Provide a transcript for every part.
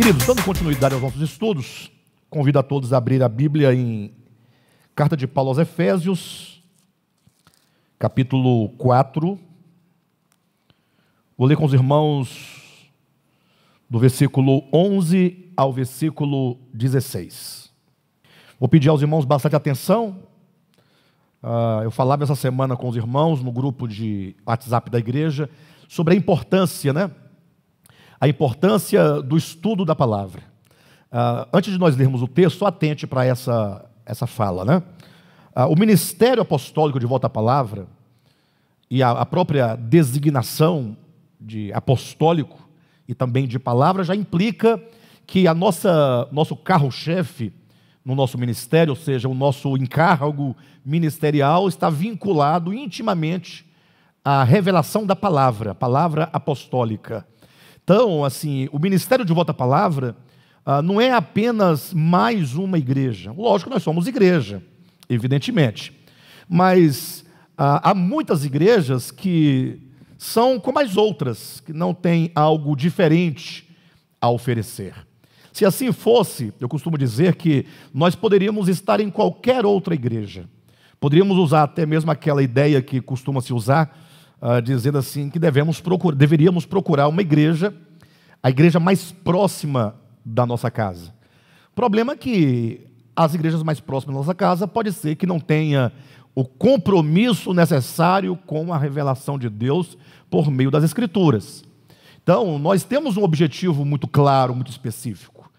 Queridos, dando continuidade aos nossos estudos, convido a todos a abrir a Bíblia em Carta de Paulo aos Efésios, capítulo 4. Vou ler com os irmãos do versículo 11 ao versículo 16. Vou pedir aos irmãos bastante atenção. Eu falava essa semana com os irmãos no grupo de WhatsApp da igreja sobre a importância, a importância do estudo da palavra. Antes de nós lermos o texto, só atente para essa fala, o ministério apostólico de volta à palavra e a própria designação de apostólico e também de palavra já implica que nosso carro-chefe no nosso ministério, ou seja, o nosso encargo ministerial, está vinculado intimamente à revelação da palavra, a palavra apostólica. Então, assim, o ministério de volta à palavra não é apenas mais uma igreja. Lógico que nós somos igreja, evidentemente. Mas há muitas igrejas que são como as outras, que não têm algo diferente a oferecer. Se assim fosse, eu costumo dizer que nós poderíamos estar em qualquer outra igreja. Poderíamos usar até mesmo aquela ideia que costuma se usar, dizendo assim que deveríamos procurar uma igreja, a igreja mais próxima da nossa casa. O problema é que as igrejas mais próximas da nossa casa pode ser que não tenha o compromisso necessário com a revelação de Deus por meio das Escrituras. Então, nós temos um objetivo muito claro, muito específico.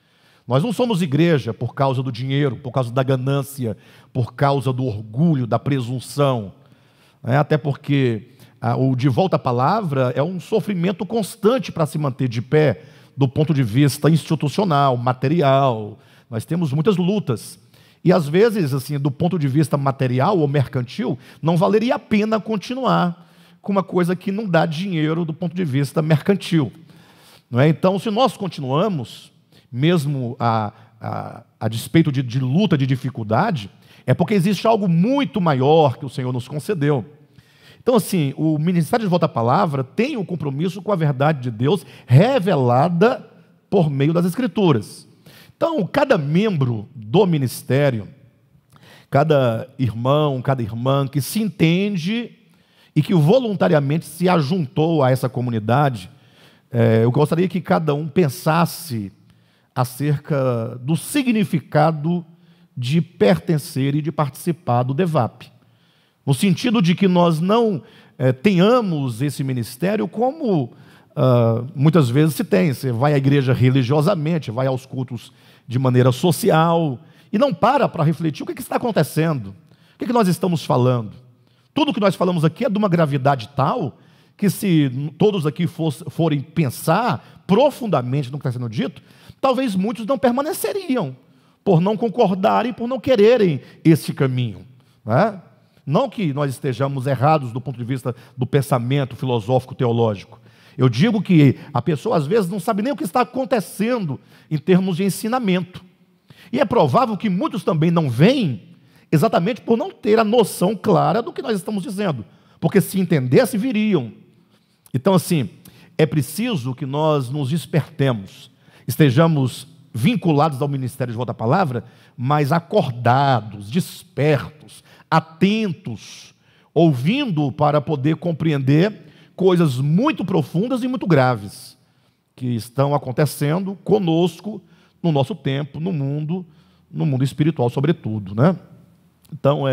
Nós não somos igreja por causa do dinheiro, por causa da ganância, por causa do orgulho, da presunção. Até porque o de volta à palavra é um sofrimento constante para se manter de pé do ponto de vista institucional, material. Nós temos muitas lutas. E às vezes, assim, do ponto de vista material ou mercantil, não valeria a pena continuar com uma coisa que não dá dinheiro do ponto de vista mercantil. Não é? Então, se nós continuamos, mesmo a despeito de luta, de dificuldade, é porque existe algo muito maior que o Senhor nos concedeu. Então, assim, o Ministério de Volta à Palavra tem um compromisso com a verdade de Deus revelada por meio das Escrituras. Então, cada membro do ministério, cada irmão, cada irmã que se entende e que voluntariamente se ajuntou a essa comunidade, eu gostaria que cada um pensasse acerca do significado de pertencer e de participar do DEVAP. No sentido de que nós não tenhamos esse ministério como muitas vezes se tem. Você vai à igreja religiosamente, vai aos cultos de maneira social e não para refletir o que está acontecendo, o que nós estamos falando. Tudo que nós falamos aqui é de uma gravidade tal que se todos aqui forem pensar profundamente no que está sendo dito, talvez muitos não permaneceriam, por não concordarem, por não quererem esse caminho. Não que nós estejamos errados do ponto de vista do pensamento filosófico teológico. Eu digo que a pessoa às vezes não sabe nem o que está acontecendo em termos de ensinamento. E é provável que muitos também não veem exatamente por não ter a noção clara do que nós estamos dizendo. Porque se entendesse, viriam. Então, assim, é preciso que nós nos despertemos, estejamos vinculados ao Ministério de Volta à Palavra, mas acordados, despertos, atentos, ouvindo para poder compreender coisas muito profundas e muito graves que estão acontecendo conosco no nosso tempo, no mundo espiritual sobretudo, Então,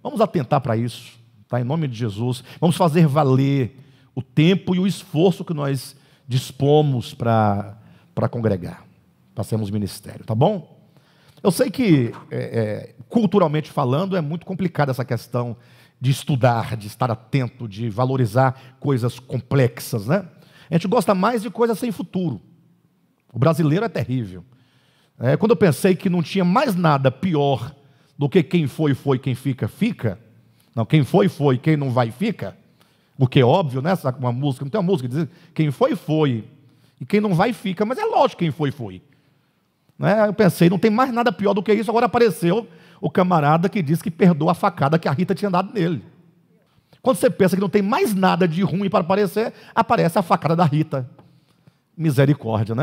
vamos atentar para isso, em nome de Jesus. Vamos fazer valer o tempo e o esforço que nós dispomos para congregar, para sermos ministério, tá bom? Eu sei que, culturalmente falando, é muito complicada essa questão de estudar, de estar atento, de valorizar coisas complexas, A gente gosta mais de coisas sem futuro. O brasileiro é terrível. Quando eu pensei que não tinha mais nada pior do que quem foi, quem fica, fica. Não, quem foi, quem não vai, fica. O que é óbvio, Uma música, não tem uma música que diz quem foi, e quem não vai, fica. Mas é lógico quem foi. Eu pensei, não tem mais nada pior do que isso. Agora apareceu o camarada que disse que perdoa a facada que a Rita tinha dado nele. Quando você pensa que não tem mais nada de ruim para aparecer, aparece a facada da Rita. Misericórdia,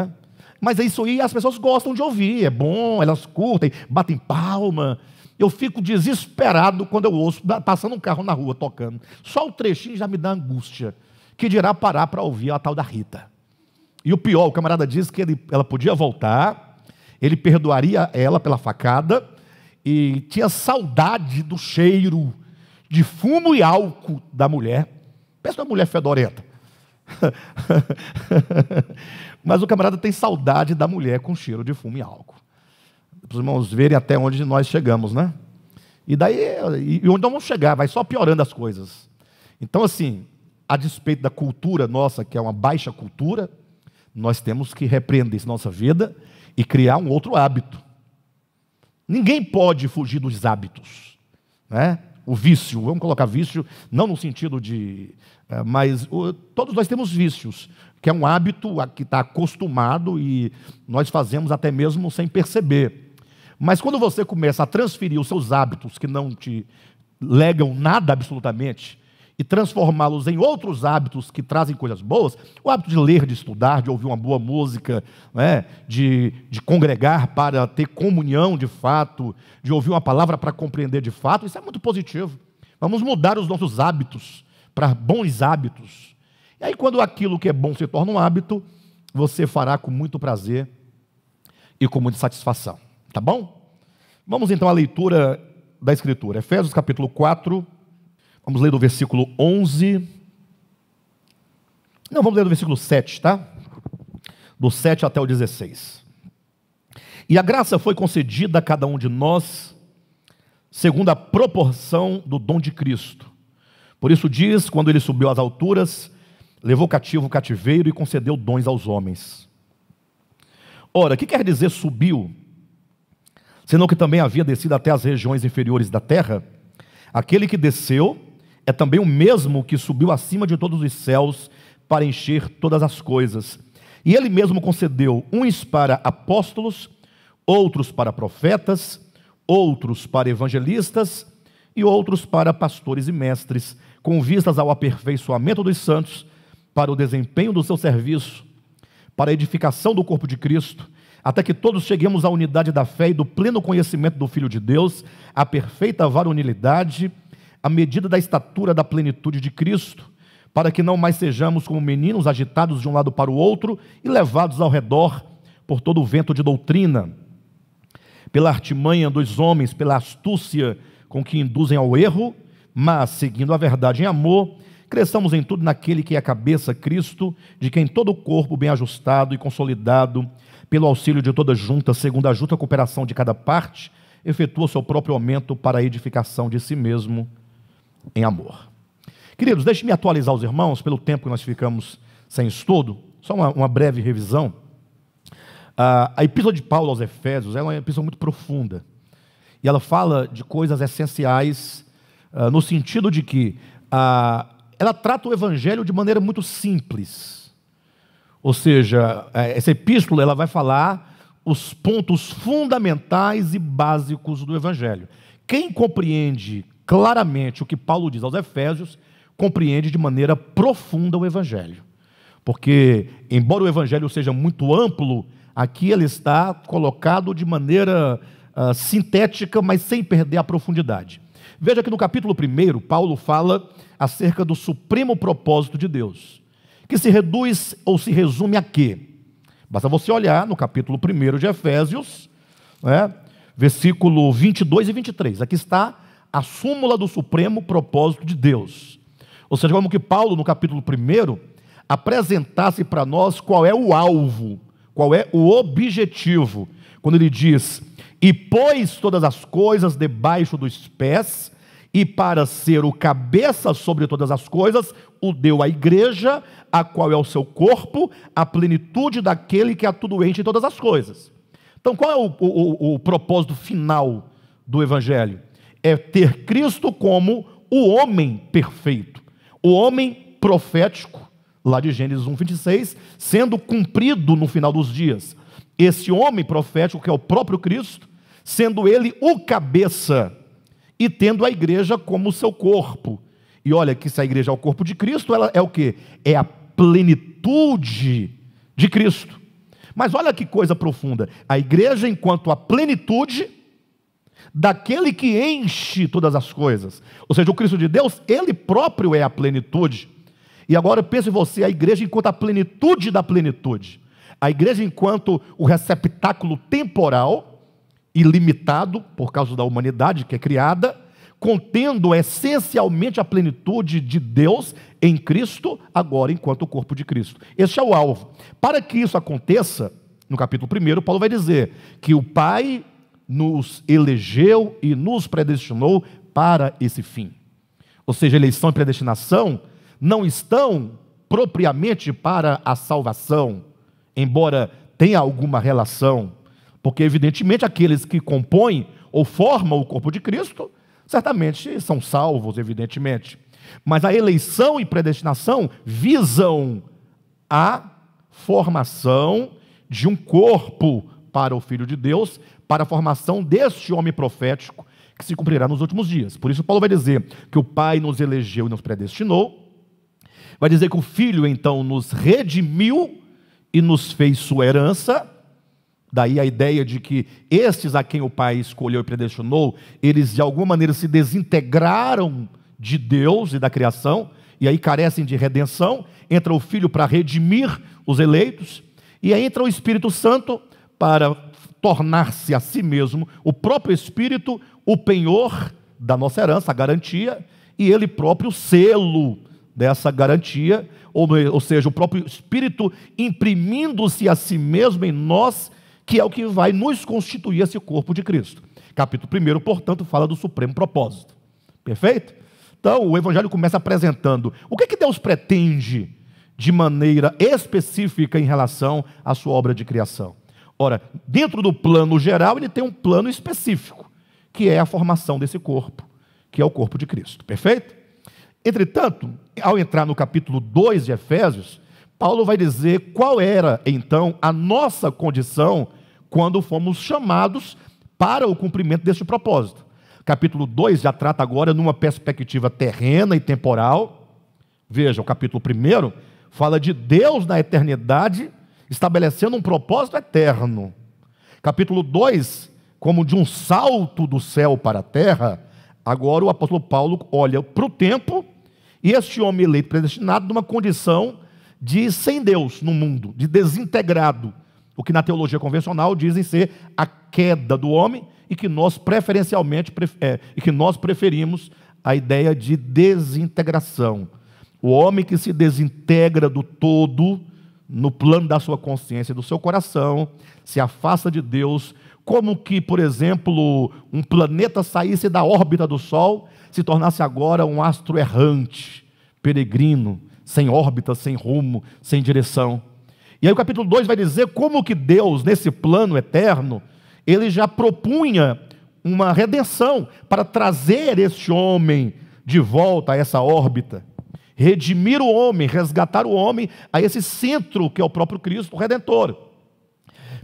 Mas é isso aí, as pessoas gostam de ouvir, é bom, elas curtem, batem palma. Eu fico desesperado quando eu ouço, passando um carro na rua tocando. Só o trechinho já me dá angústia, que dirá parar para ouvir a tal da Rita. E o pior, o camarada disse que ela podia voltar, ele perdoaria ela pela facada, e tinha saudade do cheiro de fumo e álcool da mulher. Pensa numa mulher fedorenta. Mas o camarada tem saudade da mulher com cheiro de fumo e álcool. Para os irmãos verem até onde nós chegamos, né? E daí, e onde nós vamos chegar, vai só piorando as coisas. Então, assim, a despeito da cultura nossa, que é uma baixa cultura, nós temos que repreender isso na nossa vida e criar um outro hábito. Ninguém pode fugir dos hábitos, né? O vício, vamos colocar vício, não no sentido de... mas todos nós temos vícios, que é um hábito que está acostumado e nós fazemos até mesmo sem perceber. Mas quando você começa a transferir os seus hábitos, que não te legam nada absolutamente, e transformá-los em outros hábitos que trazem coisas boas, o hábito de ler, de estudar, de ouvir uma boa música, né? de congregar para ter comunhão de fato, de ouvir uma palavra para compreender de fato, isso é muito positivo. Vamos mudar os nossos hábitos para bons hábitos. E aí, quando aquilo que é bom se torna um hábito, você fará com muito prazer e com muita satisfação. Tá bom? Vamos então à leitura da Escritura. Efésios capítulo 4, vamos ler do versículo 11. Não, vamos ler do versículo 7, tá? Do 7 até o 16. E a graça foi concedida a cada um de nós, segundo a proporção do dom de Cristo. Por isso diz, quando ele subiu às alturas, levou cativo o cativeiro e concedeu dons aos homens. Ora, o que quer dizer subiu? Senão que também havia descido até as regiões inferiores da terra. Aquele que desceu é também o mesmo que subiu acima de todos os céus para encher todas as coisas. E ele mesmo concedeu uns para apóstolos, outros para profetas, outros para evangelistas e outros para pastores e mestres, com vistas ao aperfeiçoamento dos santos, para o desempenho do seu serviço, para a edificação do corpo de Cristo, até que todos cheguemos à unidade da fé e do pleno conhecimento do Filho de Deus, à perfeita varonilidade, à medida da estatura da plenitude de Cristo, para que não mais sejamos como meninos agitados de um lado para o outro e levados ao redor por todo o vento de doutrina, pela artimanha dos homens, pela astúcia com que induzem ao erro, mas, seguindo a verdade em amor, cresçamos em tudo naquele que é a cabeça, Cristo, de quem todo o corpo bem ajustado e consolidado, pelo auxílio de toda junta, segundo a justa cooperação de cada parte, efetua seu próprio aumento para a edificação de si mesmo em amor. Queridos, deixe-me atualizar os irmãos, pelo tempo que nós ficamos sem estudo, só uma breve revisão. A epístola de Paulo aos Efésios é uma epístola muito profunda, e ela fala de coisas essenciais, no sentido de que ela trata o evangelho de maneira muito simples. Ou seja, essa epístola ela vai falar os pontos fundamentais e básicos do evangelho. Quem compreende claramente o que Paulo diz aos Efésios, compreende de maneira profunda o evangelho. Porque, embora o evangelho seja muito amplo, aqui ele está colocado de maneira sintética, mas sem perder a profundidade. Veja que no capítulo 1, Paulo fala acerca do supremo propósito de Deus, que se reduz ou se resume a quê? Basta você olhar no capítulo 1 de Efésios, versículo 22 e 23. Aqui está a súmula do supremo propósito de Deus. Ou seja, como que Paulo, no capítulo 1, apresentasse para nós qual é o alvo, qual é o objetivo, quando ele diz: e pôs todas as coisas debaixo dos pés, e para ser o cabeça sobre todas as coisas, o deu à igreja, a qual é o seu corpo, a plenitude daquele que a tudo enche em todas as coisas. Então, qual é o propósito final do evangelho? É ter Cristo como o homem perfeito, o homem profético, lá de Gênesis 1:26, sendo cumprido no final dos dias. Esse homem profético, que é o próprio Cristo, sendo ele o cabeça, e tendo a igreja como seu corpo. E olha que se a igreja é o corpo de Cristo, ela é o quê? É a plenitude de Cristo. Mas olha que coisa profunda. A igreja enquanto a plenitude daquele que enche todas as coisas. Ou seja, o Cristo de Deus, Ele próprio é a plenitude. E agora pense você, a igreja enquanto a plenitude da plenitude. A igreja enquanto o receptáculo temporal, ilimitado, por causa da humanidade que é criada, contendo essencialmente a plenitude de Deus em Cristo, agora enquanto o corpo de Cristo. Este é o alvo. Para que isso aconteça, no capítulo 1, Paulo vai dizer que o Pai nos elegeu e nos predestinou para esse fim. Ou seja, eleição e predestinação não estão propriamente para a salvação, embora tenha alguma relação, porque evidentemente aqueles que compõem ou formam o corpo de Cristo, certamente são salvos, evidentemente. Mas a eleição e predestinação visam a formação de um corpo para o Filho de Deus, para a formação deste homem profético que se cumprirá nos últimos dias. Por isso Paulo vai dizer que o Pai nos elegeu e nos predestinou, vai dizer que o Filho então nos redimiu e nos fez sua herança. Daí a ideia de que estes a quem o Pai escolheu e predestinou, eles de alguma maneira se desintegraram de Deus e da criação, e aí carecem de redenção. Entra o Filho para redimir os eleitos, e aí entra o Espírito Santo para tornar-se a si mesmo, o próprio Espírito, o penhor da nossa herança, a garantia, e ele próprio o selo dessa garantia, ou seja, o próprio Espírito imprimindo-se a si mesmo em nós, que é o que vai nos constituir esse corpo de Cristo. Capítulo 1, portanto, fala do supremo propósito. Perfeito? Então, o Evangelho começa apresentando o que Deus pretende de maneira específica em relação à sua obra de criação. Ora, dentro do plano geral, ele tem um plano específico, que é a formação desse corpo, que é o corpo de Cristo. Perfeito? Entretanto, ao entrar no capítulo 2 de Efésios, Paulo vai dizer qual era, então, a nossa condição quando fomos chamados para o cumprimento deste propósito. Capítulo 2 já trata agora numa perspectiva terrena e temporal. Veja, o capítulo 1 fala de Deus na eternidade, estabelecendo um propósito eterno. Capítulo 2, como de um salto do céu para a terra, agora o apóstolo Paulo olha para o tempo e este homem eleito predestinado numa condição de sem Deus no mundo, de desintegrado, o que na teologia convencional dizem ser a queda do homem e que nós preferimos a ideia de desintegração. O homem que se desintegra do todo no plano da sua consciência e do seu coração, se afasta de Deus, como que, por exemplo, um planeta saísse da órbita do Sol, se tornasse agora um astro errante, peregrino, sem órbita, sem rumo, sem direção. E aí o capítulo 2 vai dizer como que Deus, nesse plano eterno, ele já propunha uma redenção para trazer este homem de volta a essa órbita, redimir o homem, resgatar o homem a esse centro que é o próprio Cristo, o Redentor.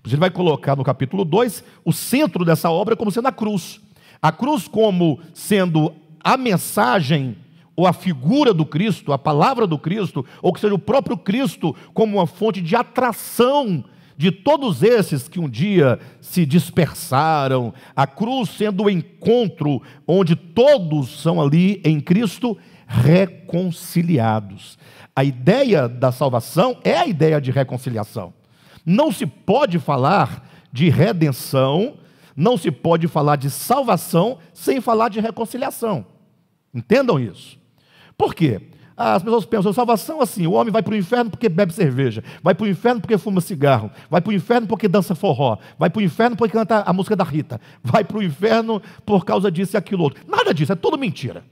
Ele vai colocar no capítulo 2 o centro dessa obra como sendo a cruz. A cruz como sendo a mensagem ou a figura do Cristo, a palavra do Cristo, ou que seja o próprio Cristo como uma fonte de atração de todos esses que um dia se dispersaram. A cruz sendo o encontro onde todos são ali em Cristo reconciliados. A ideia da salvação é a ideia de reconciliação. Não se pode falar de redenção, não se pode falar de salvação sem falar de reconciliação. Entendam isso. Por quê? As pessoas pensam, salvação assim, o homem vai para o inferno porque bebe cerveja, vai para o inferno porque fuma cigarro, vai para o inferno porque dança forró, vai para o inferno porque canta a música da Rita, vai para o inferno por causa disso e aquilo outro. Nada disso, é tudo mentira.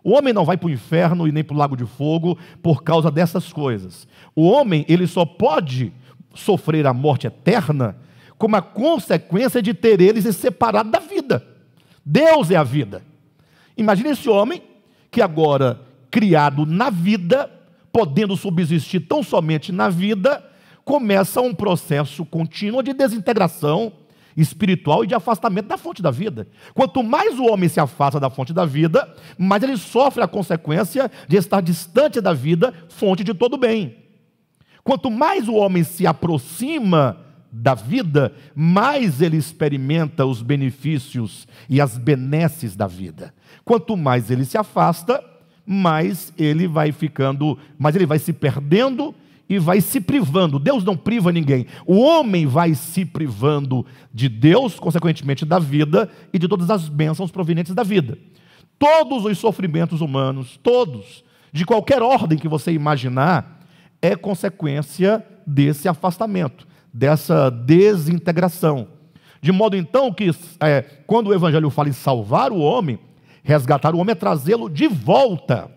O homem não vai para o inferno e nem para o lago de fogo por causa dessas coisas. O homem, ele só pode sofrer a morte eterna como a consequência de ter ele se separado da vida. Deus é a vida. Imagine esse homem que agora, criado na vida, podendo subsistir tão somente na vida, começa um processo contínuo de desintegração espiritual e de afastamento da fonte da vida. Quanto mais o homem se afasta da fonte da vida, mais ele sofre a consequência de estar distante da vida, fonte de todo bem. Quanto mais o homem se aproxima da vida, mais ele experimenta os benefícios e as benesses da vida. Quanto mais ele se afasta, mais ele vai ficando, mais ele vai se perdendo e vai se privando. Deus não priva ninguém. O homem vai se privando de Deus, consequentemente da vida e de todas as bênçãos provenientes da vida. Todos os sofrimentos humanos, todos, de qualquer ordem que você imaginar, é consequência desse afastamento, dessa desintegração. De modo então que, quando o Evangelho fala em salvar o homem, resgatar o homem é trazê-lo de volta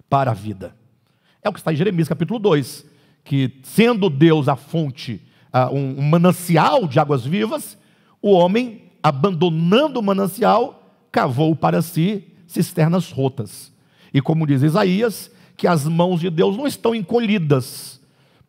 para a vida. É o que está em Jeremias capítulo 2, que sendo Deus a fonte, um manancial de águas vivas, o homem, abandonando o manancial, cavou para si cisternas rotas. E como diz Isaías, que as mãos de Deus não estão encolhidas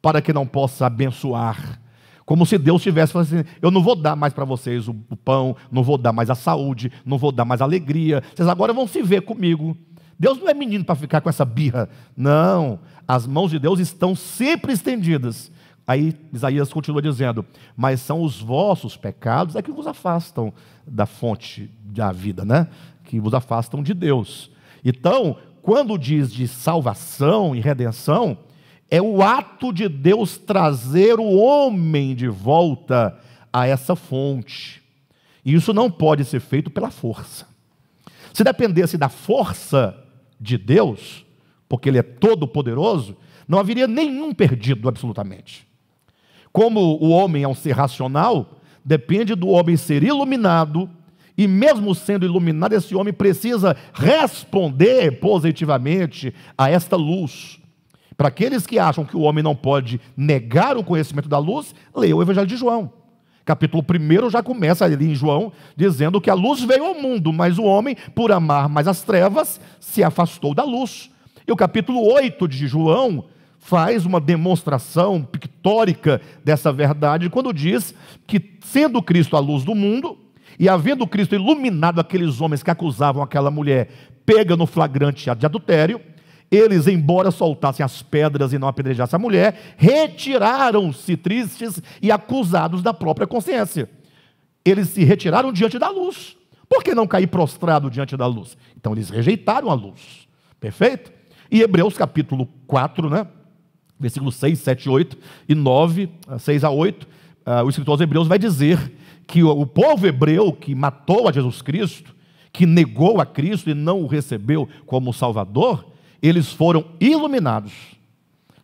para que não possa abençoar. Como se Deus tivesse falando assim: eu não vou dar mais para vocês o pão, não vou dar mais a saúde, não vou dar mais a alegria, vocês agora vão se ver comigo. Deus não é menino para ficar com essa birra. Não, as mãos de Deus estão sempre estendidas. Aí Isaías continua dizendo: mas são os vossos pecados que vos afastam da fonte da vida, né? Que vos afastam de Deus. Então, quando diz de salvação e redenção, é o ato de Deus trazer o homem de volta a essa fonte. E isso não pode ser feito pela força. Se dependesse da força de Deus, porque Ele é todo poderoso, não haveria nenhum perdido absolutamente. Como o homem é um ser racional, depende do homem ser iluminado, e mesmo sendo iluminado, esse homem precisa responder positivamente a esta luz. Para aqueles que acham que o homem não pode negar o conhecimento da luz, leia o Evangelho de João. Capítulo 1 já começa ali em João, dizendo que a luz veio ao mundo, mas o homem, por amar mais as trevas, se afastou da luz. E o capítulo 8 de João faz uma demonstração pictórica dessa verdade, quando diz que, sendo Cristo a luz do mundo, e havendo Cristo iluminado aqueles homens que acusavam aquela mulher pega no flagrante de adultério, eles, embora soltassem as pedras e não apedrejassem a mulher, retiraram-se tristes e acusados da própria consciência. Eles se retiraram diante da luz. Por que não cair prostrado diante da luz? Então eles rejeitaram a luz. Perfeito? E Hebreus capítulo 4, né? Versículos 6, 7, 8 e 9, 6 a 8, o escritor aos Hebreus vai dizer que o povo hebreu que matou a Jesus Cristo, que negou a Cristo e não o recebeu como Salvador, eles foram iluminados,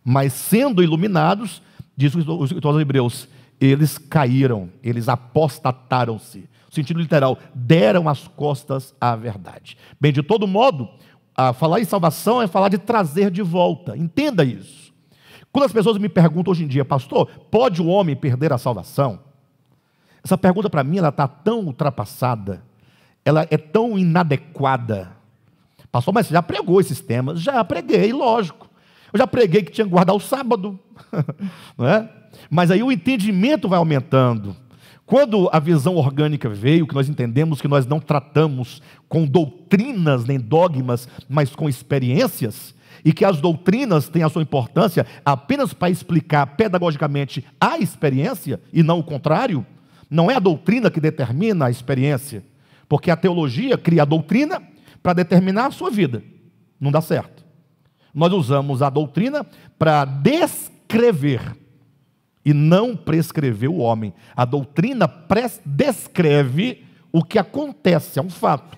mas sendo iluminados, diz o escritor aos Hebreus, eles caíram, eles apostataram-se. No sentido literal, deram as costas à verdade. Bem, de todo modo, falar em salvação é falar de trazer de volta. Entenda isso. Quando as pessoas me perguntam hoje em dia: pastor, pode o homem perder a salvação? Essa pergunta para mim ela está tão ultrapassada, ela é tão inadequada. Pastor, mas você já pregou esses temas? Já preguei, lógico. Eu já preguei que tinha que guardar o sábado, não é? Mas aí o entendimento vai aumentando. Quando a visão orgânica veio, que nós entendemos que nós não tratamos com doutrinas nem dogmas, mas com experiências, e que as doutrinas têm a sua importância apenas para explicar pedagogicamente a experiência, e não o contrário, não é a doutrina que determina a experiência, porque a teologia cria a doutrina para determinar a sua vida. Não dá certo. Nós usamos a doutrina para descrever e não prescrever o homem. A doutrina descreve o que acontece, é um fato.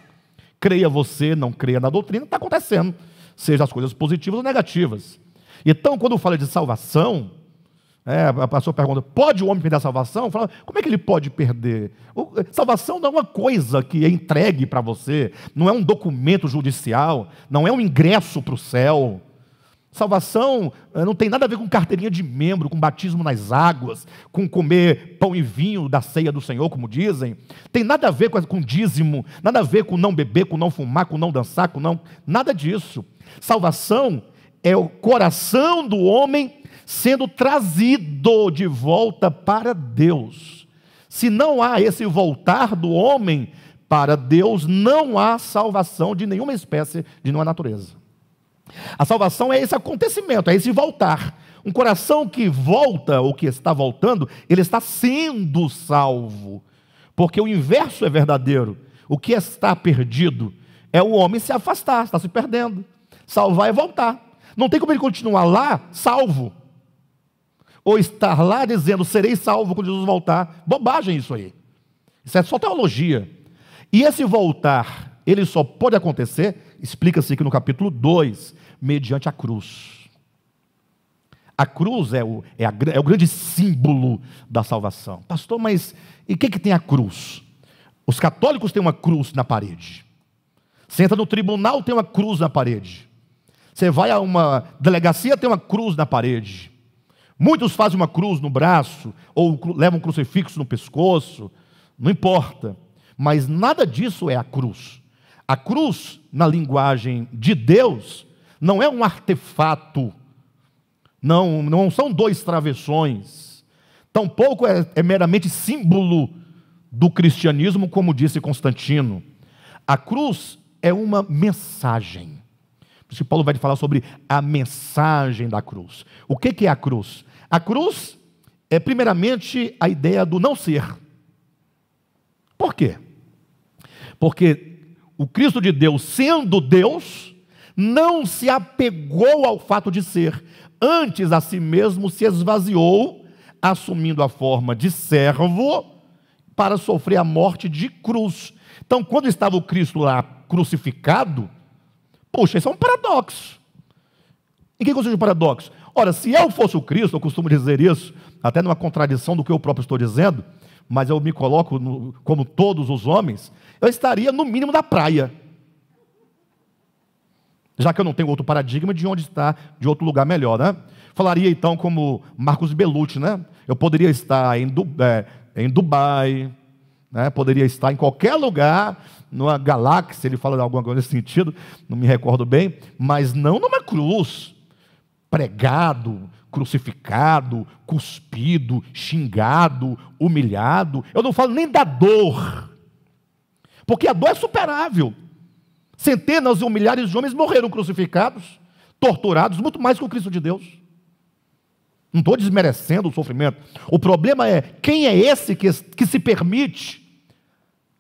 Creia você, não creia na doutrina, está acontecendo, seja as coisas positivas ou negativas. Então, quando fala de salvação, a pessoa pergunta: pode o homem perder a salvação? Fala, como é que ele pode perder? Salvação não é uma coisa que é entregue para você, não é um documento judicial, não é um ingresso para o céu. Salvação não tem nada a ver com carteirinha de membro, com batismo nas águas, com comer pão e vinho da ceia do Senhor, como dizem. Tem nada a ver com dízimo, nada a ver com não beber, com não fumar, com não dançar, com não... Nada disso. Salvação é o coração do homem sendo trazido de volta para Deus. Se não há esse voltar do homem para Deus, não há salvação de nenhuma espécie, de nenhuma natureza. A salvação é esse acontecimento, é esse voltar. Um coração que volta, ou que está voltando, ele está sendo salvo. Porque o inverso é verdadeiro. O que está perdido é o homem se afastar, está se perdendo. Salvar é voltar. Não tem como ele continuar lá, salvo. Ou estar lá dizendo, serei salvo quando Jesus voltar. Bobagem isso aí. Isso é só teologia. E esse voltar, ele só pode acontecer, explica-se aqui no capítulo 2, mediante a cruz. A cruz é o grande símbolo da salvação. Pastor, mas e o que tem a cruz? Os católicos têm uma cruz na parede. Você entra no tribunal, tem uma cruz na parede. Você vai a uma delegacia, tem uma cruz na parede. Muitos fazem uma cruz no braço, ou levam um crucifixo no pescoço, não importa. Mas nada disso é a cruz. A cruz, na linguagem de Deus, não é um artefato, não são dois travessões, tampouco é meramente símbolo do cristianismo, como disse Constantino. A cruz é uma mensagem. Por isso que Paulo vai falar sobre a mensagem da cruz. O que é a cruz? A cruz é primeiramente a ideia do não ser. Por quê? Porque o Cristo de Deus, sendo Deus, não se apegou ao fato de ser. Antes a si mesmo se esvaziou, assumindo a forma de servo, para sofrer a morte de cruz. Então, quando estava o Cristo lá crucificado, poxa, isso é um paradoxo. Em que consiste o paradoxo? Ora, se eu fosse o Cristo, eu costumo dizer isso, até numa contradição do que eu próprio estou dizendo, mas eu me coloco como todos os homens, eu estaria no mínimo da praia. Já que eu não tenho outro paradigma de onde está, de outro lugar melhor, né? Falaria então como Marcos Bellucci, né? Eu poderia estar em Dubai, né? Poderia estar em qualquer lugar, numa galáxia, ele fala de alguma coisa nesse sentido, não me recordo bem, mas não numa cruz, pregado, crucificado, cuspido, xingado, humilhado. Eu não falo nem da dor, porque a dor é superável. Centenas ou milhares de homens morreram crucificados, torturados, muito mais que o Cristo de Deus. Não estou desmerecendo o sofrimento. O problema é, quem é esse que se permite?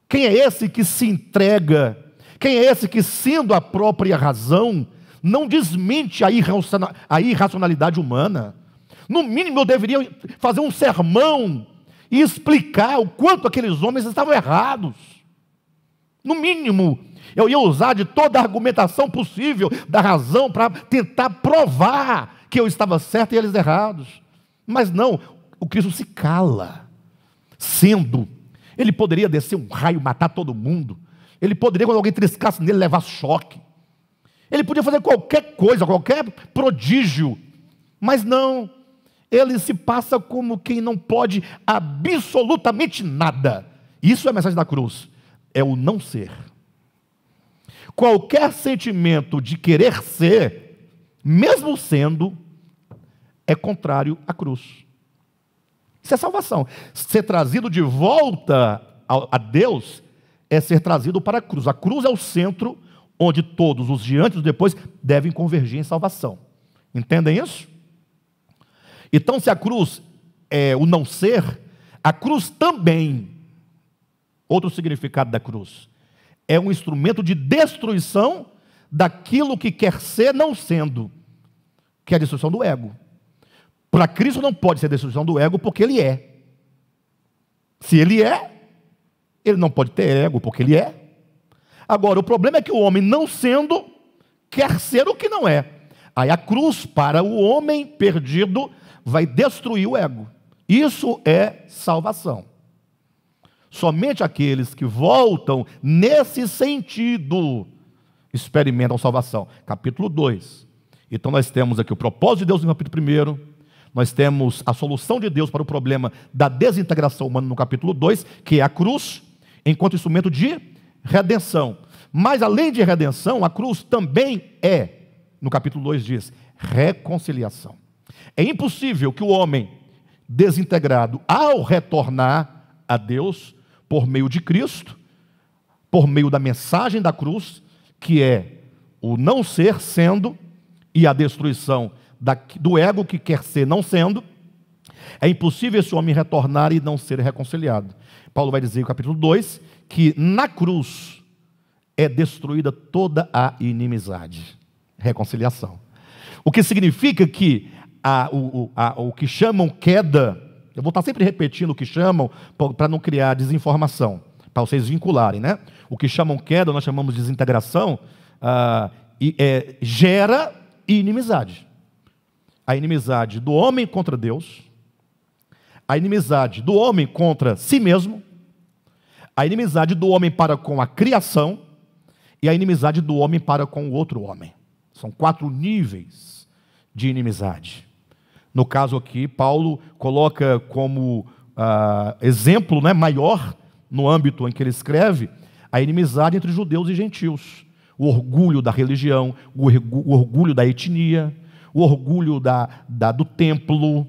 Quem é esse que se entrega? Quem é esse que, sendo a própria razão, não desmente a irracionalidade humana? No mínimo eu deveria fazer um sermão e explicar o quanto aqueles homens estavam errados. No mínimo, eu ia usar de toda a argumentação possível da razão para tentar provar que eu estava certo e eles errados. Mas não, o Cristo se cala. Ele poderia descer um raio, matar todo mundo. Ele poderia, quando alguém triscasse nele, levar choque. Ele podia fazer qualquer coisa, qualquer prodígio. Mas não, ele se passa como quem não pode absolutamente nada. Isso é a mensagem da cruz. É o não ser. Qualquer sentimento de querer ser, mesmo sendo, é contrário à cruz. Isso é salvação. Ser trazido de volta a Deus é ser trazido para a cruz. A cruz é o centro onde todos os de antes e os depois devem convergir em salvação. Entendem isso? Então, se a cruz é o não ser, a cruz também, outro significado da cruz, é um instrumento de destruição daquilo que quer ser não sendo, que é a destruição do ego. Para Cristo não pode ser destruição do ego porque Ele é. Se Ele é, Ele não pode ter ego porque Ele é. Agora, o problema é que o homem, não sendo, quer ser o que não é. Aí a cruz, para o homem perdido, vai destruir o ego. Isso é salvação. Somente aqueles que voltam nesse sentido experimentam salvação. Capítulo 2. Então nós temos aqui o propósito de Deus no capítulo 1. Nós temos a solução de Deus para o problema da desintegração humana no capítulo 2, que é a cruz, enquanto instrumento de redenção. Mas além de redenção, a cruz também é, no capítulo 2 diz, reconciliação. É impossível que o homem desintegrado, ao retornar a Deus, por meio de Cristo, por meio da mensagem da cruz, que é o não ser sendo e a destruição do ego que quer ser não sendo, é impossível esse homem retornar e não ser reconciliado. Paulo vai dizer no capítulo 2 que na cruz é destruída toda a inimizade. Reconciliação. O que significa que o que chamam queda, eu vou estar sempre repetindo o que chamam, para não criar desinformação, para vocês vincularem, né? O que chamam queda, nós chamamos de desintegração, gera inimizade. A inimizade do homem contra Deus, a inimizade do homem contra si mesmo, a inimizade do homem para com a criação e a inimizade do homem para com o outro homem. São 4 níveis de inimizade. No caso aqui, Paulo coloca como exemplo, né, maior, no âmbito em que ele escreve, a inimizade entre judeus e gentios. O orgulho da religião, o orgulho da etnia, o orgulho do templo,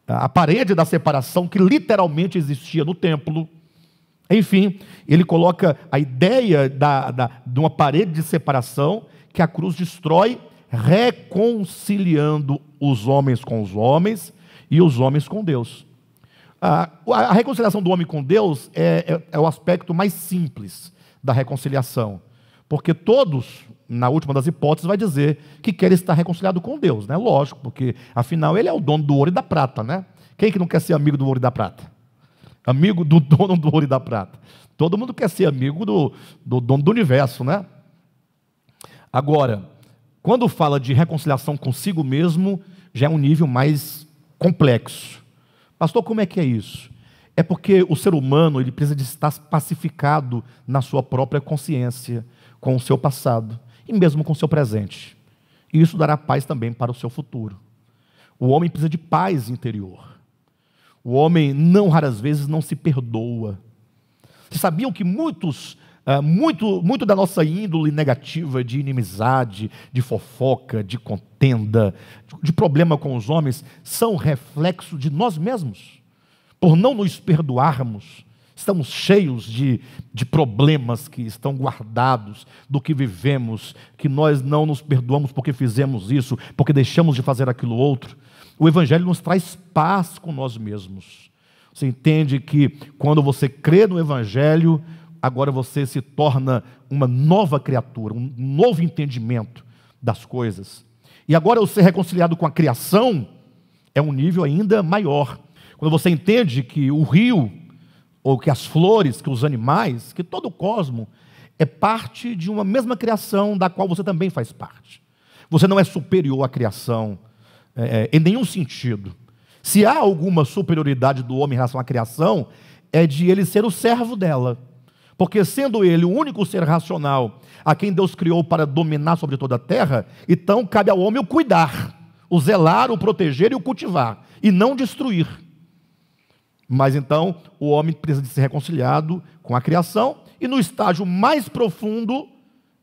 a parede da separação que literalmente existia no templo. Enfim, ele coloca a ideia de uma parede de separação que a cruz destrói, reconciliando os homens com os homens e os homens com Deus. A reconciliação do homem com Deus é o aspecto mais simples da reconciliação, porque todos, na última das hipóteses, vai dizer que quer estar reconciliado com Deus, né? Lógico, porque afinal ele é o dono do ouro e da prata, né? Quem que não quer ser amigo do ouro e da prata? Amigo do dono do ouro e da prata. Todo mundo quer ser amigo do dono do universo, né? Agora, quando fala de reconciliação consigo mesmo, já é um nível mais complexo. Pastor, como é que é isso? É porque o ser humano ele precisa de estar pacificado na sua própria consciência, com o seu passado e mesmo com o seu presente. E isso dará paz também para o seu futuro. O homem precisa de paz interior. O homem, não raras vezes, não se perdoa. Vocês sabiam que muito da nossa índole negativa de inimizade, de fofoca, de contenda, de problema com os homens, são reflexo de nós mesmos? Por não nos perdoarmos, estamos cheios de problemas que estão guardados do que vivemos, que nós não nos perdoamos porque fizemos isso, porque deixamos de fazer aquilo outro. O Evangelho nos traz paz com nós mesmos. Você entende que quando você crê no Evangelho, agora você se torna uma nova criatura, um novo entendimento das coisas. E agora o ser reconciliado com a criação é um nível ainda maior. Quando você entende que o rio, ou que as flores, que os animais, que todo o cosmo é parte de uma mesma criação da qual você também faz parte. Você não é superior à criação em nenhum sentido. Se há alguma superioridade do homem em relação à criação, é de ele ser o servo dela. Porque sendo ele o único ser racional a quem Deus criou para dominar sobre toda a terra, então cabe ao homem o cuidar, o zelar, o proteger e o cultivar, e não destruir. Mas então o homem precisa de ser reconciliado com a criação, e no estágio mais profundo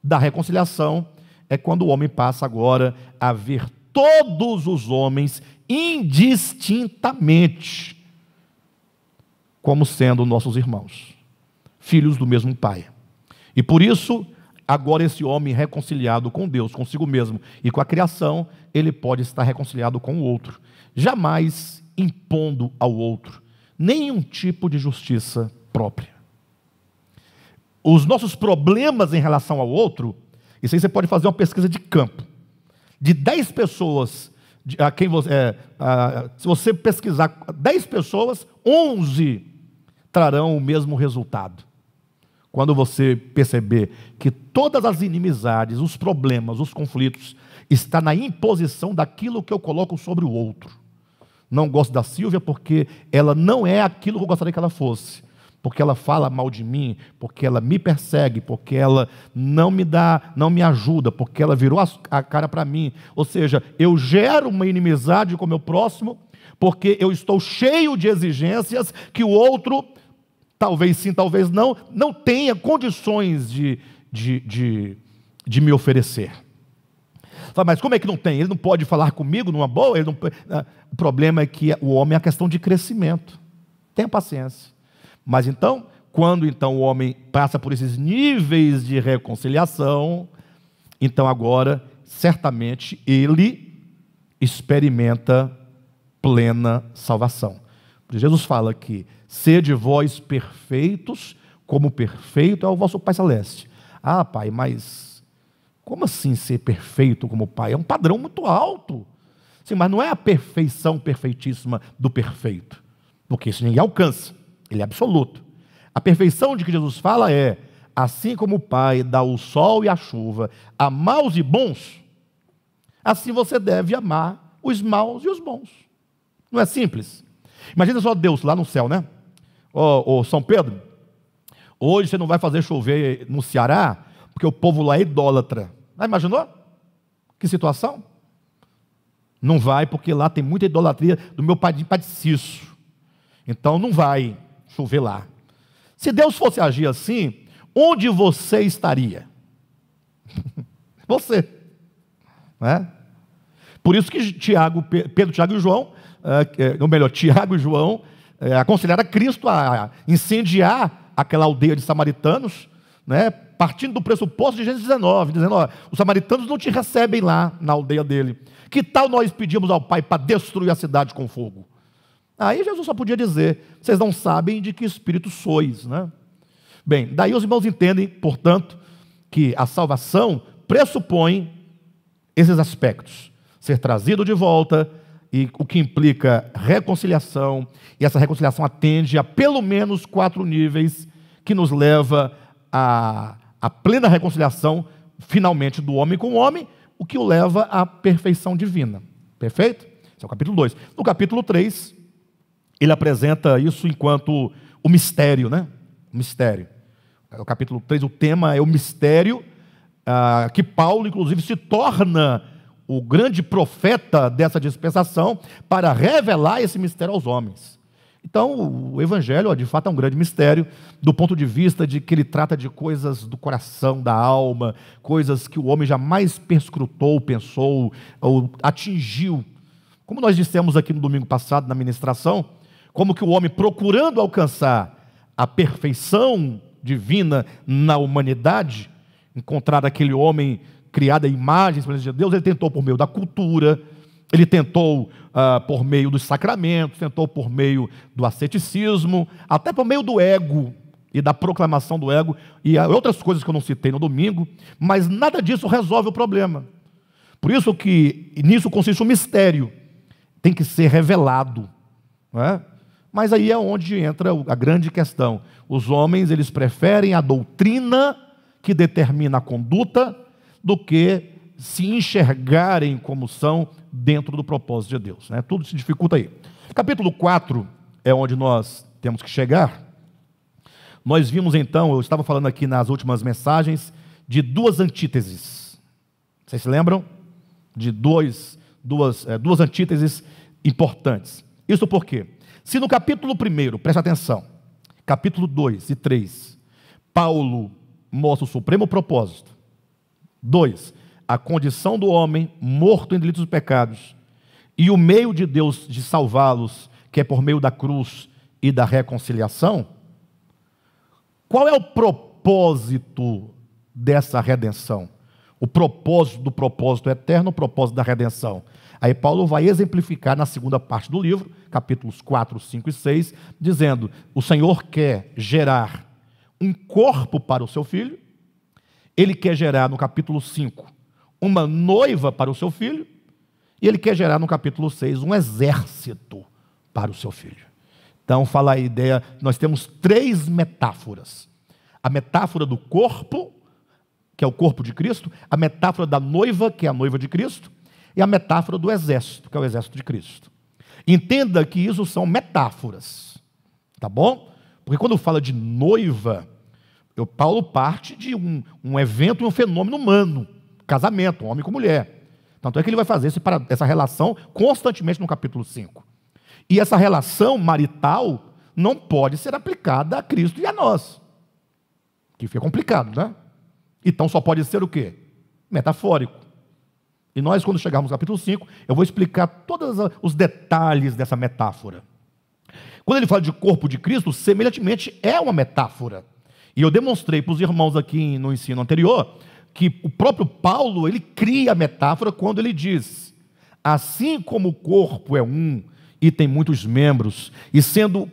da reconciliação é quando o homem passa agora a ver todos os homens indistintamente como sendo nossos irmãos, filhos do mesmo Pai. E por isso, agora esse homem reconciliado com Deus, consigo mesmo e com a criação, ele pode estar reconciliado com o outro, jamais impondo ao outro nenhum tipo de justiça própria. Os nossos problemas em relação ao outro, isso aí você pode fazer uma pesquisa de campo. De 10 pessoas, se você pesquisar 10 pessoas, 11 trarão o mesmo resultado. Quando você perceber que todas as inimizades, os problemas, os conflitos, está na imposição daquilo que eu coloco sobre o outro. Não gosto da Silvia porque ela não é aquilo que eu gostaria que ela fosse. Porque ela fala mal de mim, porque ela me persegue, porque ela não me ajuda, porque ela virou a cara para mim. Ou seja, eu gero uma inimizade com o meu próximo, porque eu estou cheio de exigências que o outro, talvez sim, talvez não tenha condições de me oferecer. Mas como é que não tem? Ele não pode falar comigo numa boa? O problema é que o homem é a questão de crescimento. Tenha paciência. Mas então, quando o homem passa por esses níveis de reconciliação, então agora, certamente, ele experimenta plena salvação. Jesus fala que sede vós perfeitos, como perfeito é o vosso Pai Celeste. Ah, Pai, mas como assim ser perfeito como Pai? É um padrão muito alto. Sim, mas não é a perfeição perfeitíssima do perfeito, porque isso ninguém alcança, ele é absoluto. A perfeição de que Jesus fala é: assim como o Pai dá o sol e a chuva a maus e bons, assim você deve amar os maus e os bons. Não é simples? Imagina só Deus lá no céu, né? Ô São Pedro, hoje você não vai fazer chover no Ceará, porque o povo lá é idólatra. Ah, imaginou? Que situação? Não vai, porque lá tem muita idolatria do meu pai de Cício. Então não vai chover lá. Se Deus fosse agir assim, onde você estaria? Você. Não é? Por isso que Pedro, Tiago e João, ou melhor, Tiago e João, aconselharam a Cristo a incendiar aquela aldeia de samaritanos, né, partindo do pressuposto de Gênesis 19, dizendo: ó, os samaritanos não te recebem lá na aldeia dele. Que tal nós pedimos ao Pai para destruir a cidade com fogo? Aí Jesus só podia dizer: vocês não sabem de que espírito sois, né? Bem, daí os irmãos entendem, portanto, que a salvação pressupõe esses aspectos: ser trazido de volta, e o que implica reconciliação, e essa reconciliação atende a pelo menos 4 níveis que nos leva à plena reconciliação, finalmente, do homem com o homem, o que o leva à perfeição divina. Perfeito? Esse é o capítulo 2. No capítulo 3, ele apresenta isso enquanto o mistério, né? O mistério. O capítulo 3, o tema é o mistério, que Paulo, inclusive, se torna o grande profeta dessa dispensação para revelar esse mistério aos homens. Então, o Evangelho, de fato, é um grande mistério, do ponto de vista de que ele trata de coisas do coração, da alma, coisas que o homem jamais perscrutou, pensou, ou atingiu. Como nós dissemos aqui no domingo passado, na ministração, como que o homem, procurando alcançar a perfeição divina na humanidade, encontrar aquele homem criado à imagem e semelhança de Deus, ele tentou por meio da cultura, ele tentou por meio dos sacramentos, tentou por meio do asceticismo, até por meio do ego e da proclamação do ego, e outras coisas que eu não citei no domingo, mas nada disso resolve o problema. Por isso que nisso consiste o mistério, tem que ser revelado, não é? Mas aí é onde entra a grande questão. Os homens, eles preferem a doutrina que determina a conduta do que se enxergarem como são dentro do propósito de Deus, né? Tudo se dificulta aí. Capítulo 4 é onde nós temos que chegar. Nós vimos então, eu estava falando aqui nas últimas mensagens, de 2 antíteses. Vocês se lembram? De duas antíteses importantes. Isso por quê? Se no capítulo 1, presta atenção, capítulo 2 e 3, Paulo mostra o supremo propósito. 2, a condição do homem morto em delitos e pecados, e o meio de Deus de salvá-los, que é por meio da cruz e da reconciliação. Qual é o propósito dessa redenção? O propósito do propósito eterno, o propósito da redenção. Aí Paulo vai exemplificar na segunda parte do livro, capítulos 4, 5 e 6, dizendo: o Senhor quer gerar um corpo para o seu filho, ele quer gerar no capítulo 5 uma noiva para o seu filho, e ele quer gerar no capítulo 6 um exército para o seu filho. Então fala a ideia, nós temos 3 metáforas: a metáfora do corpo, que é o corpo de Cristo, a metáfora da noiva, que é a noiva de Cristo, e a metáfora do exército, que é o exército de Cristo. Entenda que isso são metáforas, tá bom? Porque quando fala de noiva, Paulo parte de um evento, um fenômeno humano, casamento, homem com mulher. Tanto é que ele vai fazer essa relação constantemente no capítulo 5. E essa relação marital não pode ser aplicada a Cristo e a nós, que fica complicado, né? Então só pode ser o quê? Metafórico. E nós, quando chegarmos no capítulo 5, eu vou explicar todos os detalhes dessa metáfora. Quando ele fala de corpo de Cristo, semelhantemente é uma metáfora. E eu demonstrei para os irmãos aqui no ensino anterior que o próprio Paulo, ele cria a metáfora quando ele diz: Assim como o corpo é um e tem muitos membros, e sendo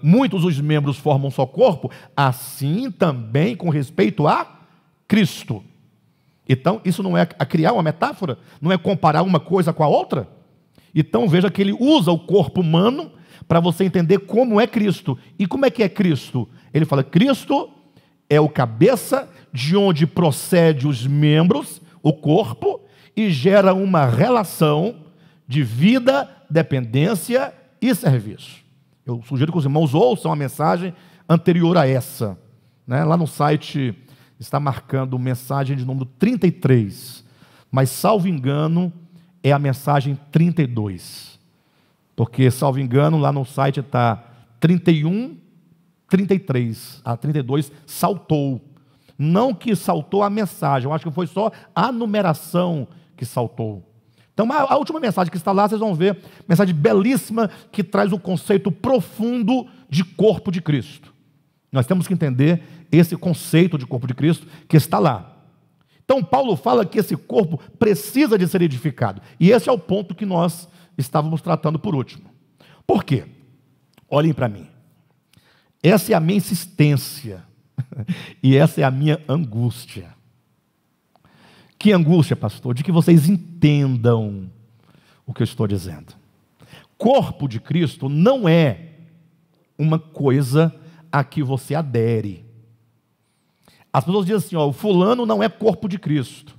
muitos os membros formam um só corpo, assim também com respeito a Cristo. Então, isso não é a criar uma metáfora? Não é comparar uma coisa com a outra? Então, veja que ele usa o corpo humano para você entender como é Cristo. E como é que é Cristo? Ele fala, Cristo é o cabeça de onde procede os membros, o corpo, e gera uma relação de vida, dependência e serviço. Eu sugiro que os irmãos ouçam a mensagem anterior a essa. Lá no site está marcando mensagem de número 33, mas, salvo engano, é a mensagem 32. Porque, salvo engano, lá no site está 31, 33. A 32 saltou. Não que saltou a mensagem, eu acho que foi só a numeração que saltou. Então, a última mensagem que está lá, vocês vão ver, mensagem belíssima que traz o conceito profundo de corpo de Cristo. Nós temos que entender esse conceito de corpo de Cristo que está lá. Então, Paulo fala que esse corpo precisa de ser edificado. E esse é o ponto que nós estávamos tratando por último. Por quê? Olhem para mim. Essa é a minha insistência. E essa é a minha angústia. Que angústia, pastor? De que vocês entendam o que eu estou dizendo. Corpo de Cristo não é uma coisa a que você adere. As pessoas dizem assim, o fulano não é corpo de Cristo.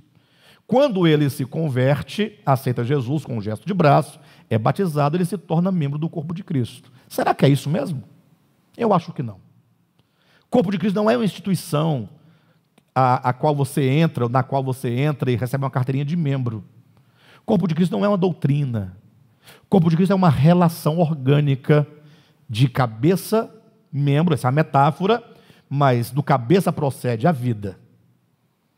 Quando ele se converte, aceita Jesus com um gesto de braço, é batizado, ele se torna membro do corpo de Cristo. Será que é isso mesmo? Eu acho que não. Corpo de Cristo não é uma instituição a qual você entra, ou na qual você entra e recebe uma carteirinha de membro. Corpo de Cristo não é uma doutrina. Corpo de Cristo é uma relação orgânica de cabeça, membro, essa é a metáfora, mas do cabeça procede a vida.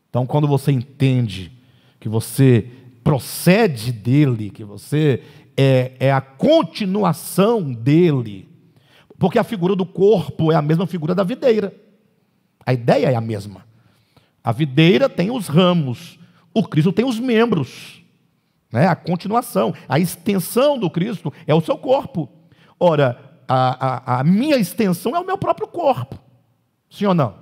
Então, quando você entende que você procede dele, que você é a continuação dele, porque a figura do corpo é a mesma figura da videira. A ideia é a mesma. A videira tem os ramos, o Cristo tem os membros, a continuação, a extensão do Cristo é o seu corpo. Ora, a minha extensão é o meu próprio corpo, sim ou não?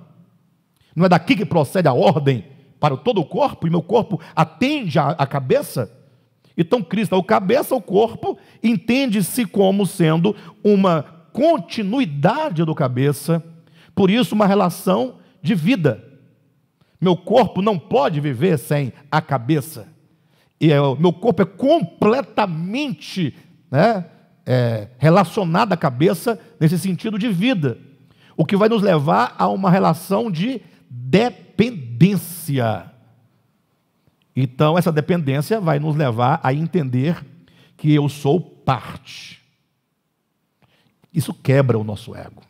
Não é daqui que procede a ordem para todo o corpo, e meu corpo atende à cabeça? Então Cristo é o cabeça, o corpo, entende-se como sendo uma continuidade do cabeça, por isso uma relação de vida. Meu corpo não pode viver sem a cabeça. E meu corpo é completamente relacionado à cabeça nesse sentido de vida. O que vai nos levar a uma relação de dependência. Então, essa dependência vai nos levar a entender que eu sou parte. Isso quebra o nosso ego.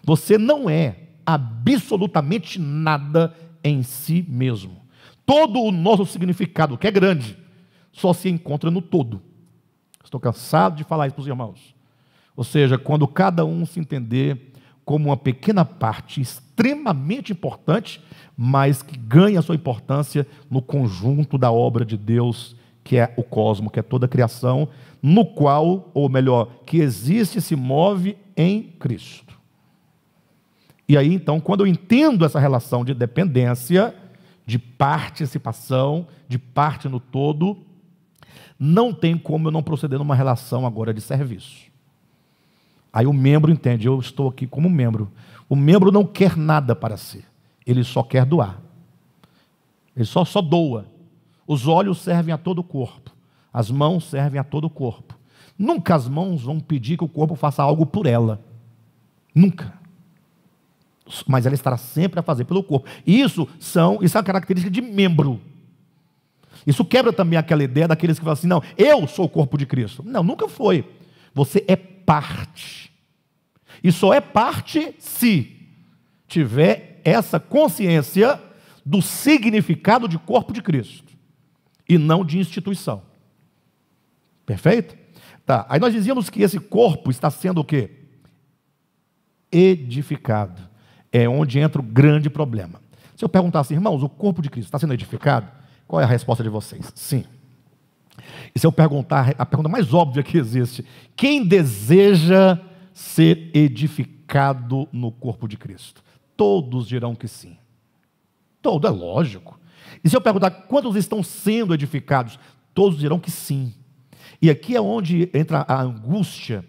Você não é absolutamente nada em si mesmo. Todo o nosso significado, que é grande, só se encontra no todo. Estou cansado de falar isso para os irmãos. Ou seja, quando cada um se entender como uma pequena parte extremamente importante, mas que ganha sua importância no conjunto da obra de Deus, que é o cosmos, que é toda a criação, no qual, ou melhor, que existe e se move em Cristo. E aí, então, quando eu entendo essa relação de dependência, de participação, de parte no todo, não tem como eu não proceder numa relação agora de serviço. Aí o membro entende, eu estou aqui como membro. O membro não quer nada para si, ele só quer doar. Ele só doa. Os olhos servem a todo o corpo, as mãos servem a todo o corpo. Nunca as mãos vão pedir que o corpo faça algo por ela. Nunca. Mas ela estará sempre a fazer pelo corpo. Isso é uma característica de membro. Isso quebra também aquela ideia daqueles que falam assim, não, eu sou o corpo de Cristo. Não, nunca foi. Você é parte. E só é parte se tiver essa consciência do significado de corpo de Cristo. E não de instituição. Perfeito? Tá, aí nós dizíamos que esse corpo está sendo o quê? Edificado. É onde entra o grande problema. Se eu perguntar assim, irmãos, o corpo de Cristo está sendo edificado? Qual é a resposta de vocês? Sim. E se eu perguntar, a pergunta mais óbvia que existe: quem deseja ser edificado no corpo de Cristo? Todos dirão que sim. Todo, é lógico. E se eu perguntar quantos estão sendo edificados? Todos dirão que sim. E aqui é onde entra a angústia,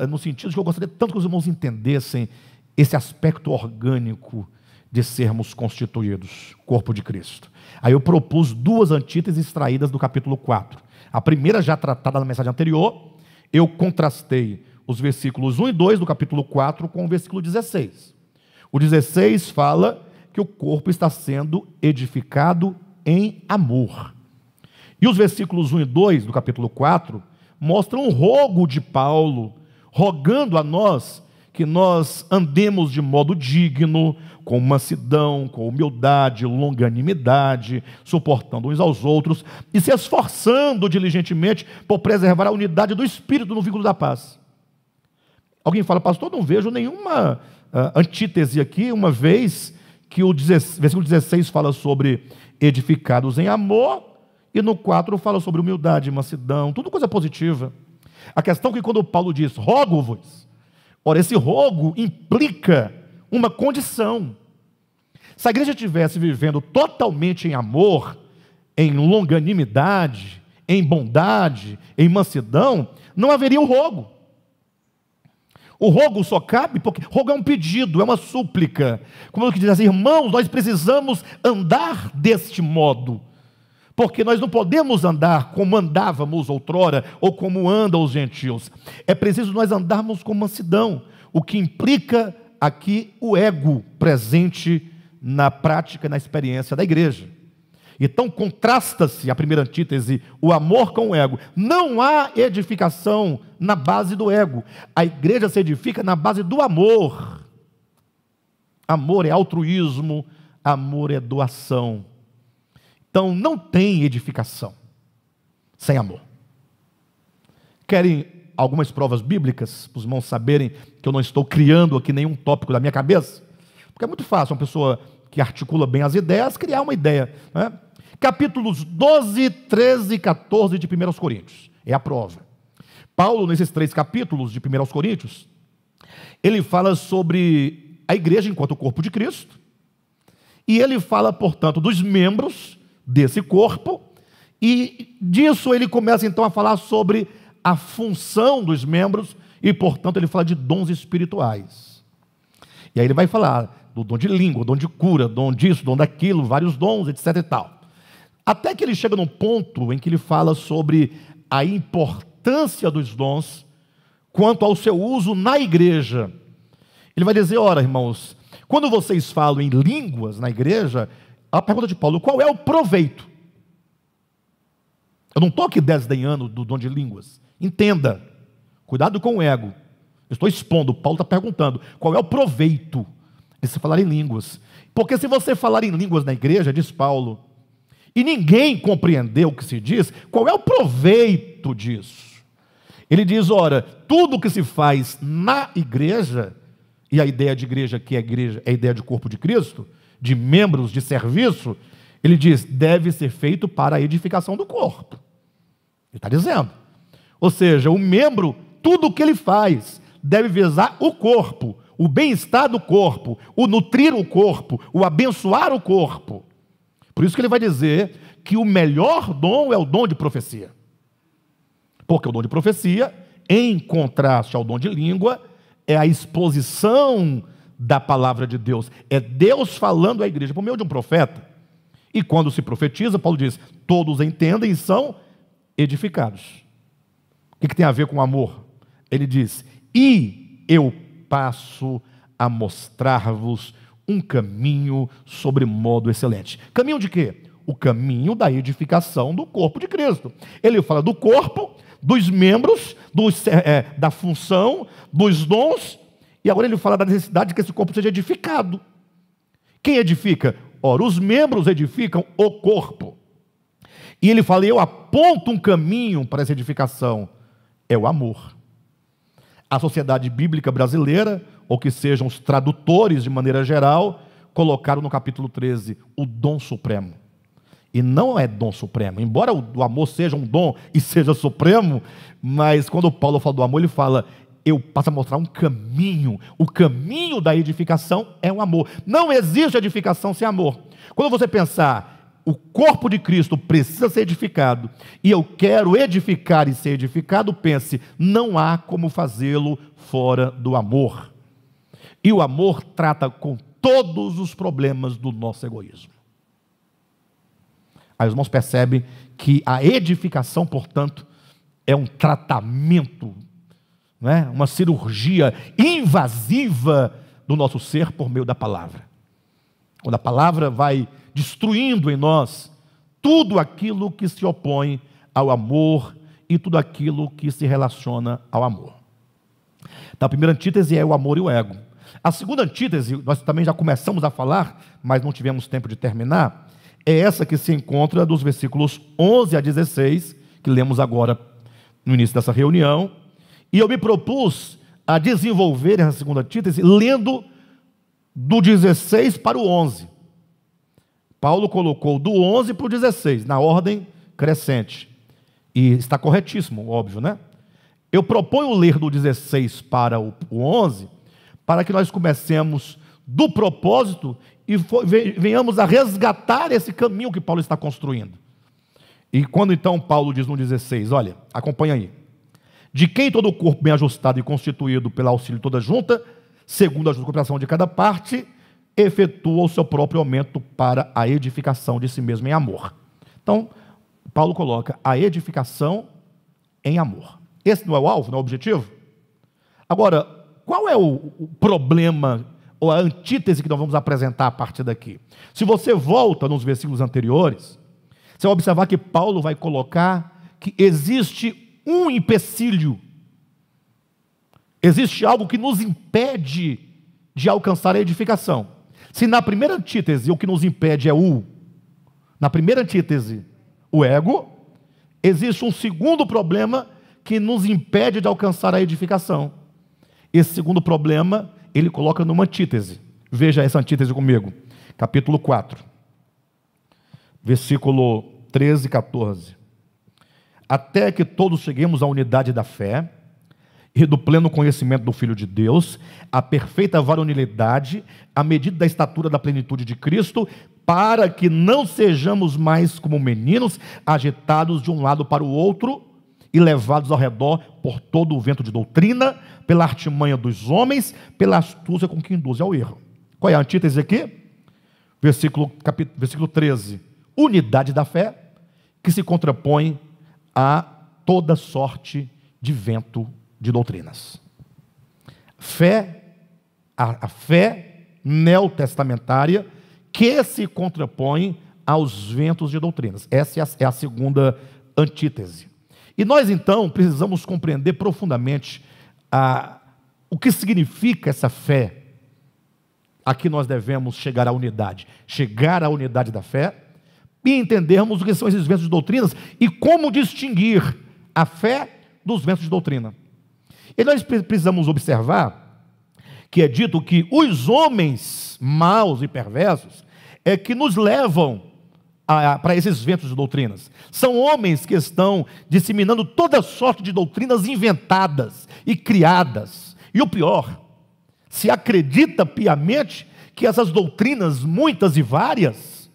no sentido de que eu gostaria tanto que os irmãos entendessem esse aspecto orgânico de sermos constituídos, corpo de Cristo. Aí eu propus duas antíteses extraídas do capítulo 4. A primeira, já tratada na mensagem anterior, eu contrastei os versículos 1 e 2 do capítulo 4 com o versículo 16. O 16 fala que o corpo está sendo edificado em amor. E os versículos 1 e 2 do capítulo 4 mostram um rogo de Paulo, rogando a nós que nós andemos de modo digno, com mansidão, com humildade, longanimidade, suportando uns aos outros e se esforçando diligentemente por preservar a unidade do Espírito no vínculo da paz. Alguém fala: pastor, não vejo nenhuma antítese aqui, uma vez que o versículo 16 fala sobre edificados em amor, e no 4 fala sobre humildade, mansidão, tudo coisa positiva. A questão é que quando Paulo diz, rogo-vos, ora, esse rogo implica uma condição. Se a igreja estivesse vivendo totalmente em amor, em longanimidade, em bondade, em mansidão, não haveria o rogo. O rogo só cabe porque rogo é um pedido, é uma súplica. Como eu diz assim: irmãos, nós precisamos andar deste modo, porque nós não podemos andar como andávamos outrora, ou como andam os gentios. É preciso nós andarmos com mansidão, o que implica aqui o ego presente na prática, na experiência da igreja. Então contrasta-se a primeira antítese, o amor com o ego. Não há edificação na base do ego. A igreja se edifica na base do amor. Amor é altruísmo, amor é doação. Então não tem edificação sem amor. Querem algumas provas bíblicas, para os irmãos saberem que eu não estou criando aqui nenhum tópico da minha cabeça? Porque é muito fácil uma pessoa que articula bem as ideias criar uma ideia, né? Capítulos 12, 13 e 14 de 1 Coríntios, é a prova. Paulo, nesses 3 capítulos de 1 Coríntios, ele fala sobre a igreja enquanto o corpo de Cristo, e ele fala, portanto, dos membros desse corpo, e disso ele começa então a falar sobre a função dos membros, e portanto ele fala de dons espirituais. E aí ele vai falar do dom de língua, dom de cura, dom disso, dom daquilo, vários dons, etc e tal. Até que ele chega num ponto em que ele fala sobre a importância dos dons quanto ao seu uso na igreja. Ele vai dizer: ora, irmãos, quando vocês falam em línguas na igreja, a pergunta de Paulo: qual é o proveito? Eu não estou aqui desdenhando do dom de línguas. Entenda, cuidado com o ego. Eu estou expondo, Paulo está perguntando, qual é o proveito de se falar em línguas? Porque se você falar em línguas na igreja, diz Paulo, e ninguém compreendeu o que se diz, qual é o proveito disso? Ele diz: ora, tudo que se faz na igreja, e a ideia de igreja aqui é a ideia de corpo de Cristo, de membros de serviço, ele diz, deve ser feito para a edificação do corpo. Ele está dizendo. Ou seja, o membro, tudo o que ele faz, deve visar o corpo, o bem-estar do corpo, o nutrir o corpo, o abençoar o corpo. Por isso que ele vai dizer que o melhor dom é o dom de profecia. Porque o dom de profecia, em contraste ao dom de língua, é a exposição da palavra de Deus. É Deus falando à igreja por meio de um profeta. E quando se profetiza, Paulo diz, todos entendem e são edificados. O que tem a ver com amor? Ele diz, e eu passo a mostrar-vos um caminho sobre modo excelente. Caminho de quê? O caminho da edificação do corpo de Cristo. Ele fala do corpo, dos membros, da função, dos dons, e agora ele fala da necessidade de que esse corpo seja edificado. Quem edifica? Ora, os membros edificam o corpo. E ele fala, eu aponto um caminho para essa edificação, é o amor. A sociedade bíblica brasileira, ou que sejam os tradutores de maneira geral, colocaram no capítulo 13 o dom supremo. E não é dom supremo. Embora o amor seja um dom e seja supremo, mas quando Paulo fala do amor, ele fala: eu passo a mostrar um caminho. O caminho da edificação é o amor. Não existe edificação sem amor. Quando você pensar, o corpo de Cristo precisa ser edificado, e eu quero edificar e ser edificado, pense, não há como fazê-lo fora do amor. E o amor trata com todos os problemas do nosso egoísmo. Aí os irmãos percebem que a edificação, portanto, é um tratamento, não é? Uma cirurgia invasiva do nosso ser por meio da palavra. Quando a palavra vai destruindo em nós tudo aquilo que se opõe ao amor e tudo aquilo que se relaciona ao amor. Então, a primeira antítese é o amor e o ego. A segunda antítese, nós também já começamos a falar, mas não tivemos tempo de terminar, é essa que se encontra dos versículos 11 a 16, que lemos agora no início dessa reunião, e eu me propus a desenvolver essa segunda antítese lendo do 16 para o 11. Paulo colocou do 11 para o 16, na ordem crescente, e está corretíssimo, óbvio, né? Eu proponho ler do 16 para o 11, para que nós comecemos do propósito e venhamos a resgatar esse caminho que Paulo está construindo. E quando então Paulo diz no 16, olha, acompanha aí: de quem todo o corpo bem ajustado e constituído pelo auxílio de toda junta, segundo a justa cooperação de cada parte, efetua o seu próprio aumento para a edificação de si mesmo em amor. Então, Paulo coloca a edificação em amor. Esse não é o alvo, não é o objetivo? Agora, qual é o problema ou a antítese que nós vamos apresentar a partir daqui? Se você volta nos versículos anteriores, você vai observar que Paulo vai colocar que existe um empecilho, existe algo que nos impede de alcançar a edificação. Se na primeira antítese o que nos impede é na primeira antítese, o ego, existe um segundo problema que nos impede de alcançar a edificação. Esse segundo problema ele coloca numa antítese. Veja essa antítese comigo. Capítulo 4, versículo 13 e 14. Até que todos cheguemos à unidade da fé e do pleno conhecimento do Filho de Deus, à perfeita varonilidade, à medida da estatura da plenitude de Cristo, para que não sejamos mais como meninos, agitados de um lado para o outro e levados ao redor por todo o vento de doutrina, pela artimanha dos homens, pela astúcia com que induzem ao erro. Qual é a antítese aqui? Versículo 13. Unidade da fé, que se contrapõe a toda sorte de vento de doutrinas. A fé neotestamentária que se contrapõe aos ventos de doutrinas. Essa é a segunda antítese. E nós então precisamos compreender profundamente o que significa essa fé. Aqui nós devemos chegar à unidade da fé e entendermos o que são esses ventos de doutrinas e como distinguir a fé dos ventos de doutrina. E nós precisamos observar que é dito que os homens maus e perversos é que nos levam para esses ventos de doutrinas. São homens que estão disseminando toda sorte de doutrinas inventadas e criadas. E o pior, se acredita piamente que essas doutrinas, muitas e várias,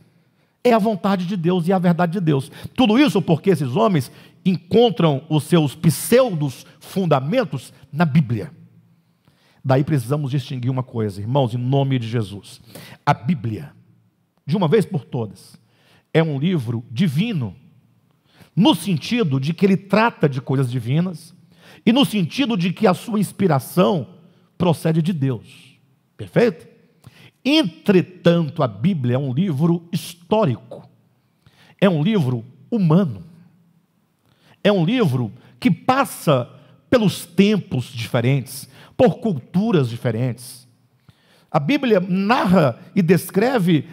é a vontade de Deus e a verdade de Deus. Tudo isso porque esses homens encontram os seus pseudos fundamentos na Bíblia. Daí precisamos distinguir uma coisa, irmãos, em nome de Jesus. A Bíblia, de uma vez por todas, é um livro divino, no sentido de que ele trata de coisas divinas e no sentido de que a sua inspiração procede de Deus. Perfeito? Entretanto, a Bíblia é um livro histórico, é um livro humano, é um livro que passa pelos tempos diferentes, por culturas diferentes. A Bíblia narra e descreve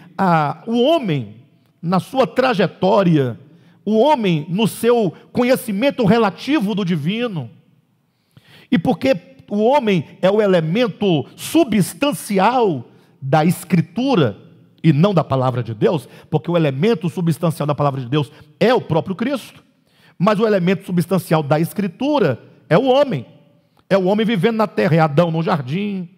o homem na sua trajetória, o homem no seu conhecimento relativo do divino. E porque o homem é o elemento substancial da Escritura, e não da palavra de Deus, porque o elemento substancial da palavra de Deus é o próprio Cristo, mas o elemento substancial da Escritura é o homem. É o homem vivendo na terra, é Adão no jardim,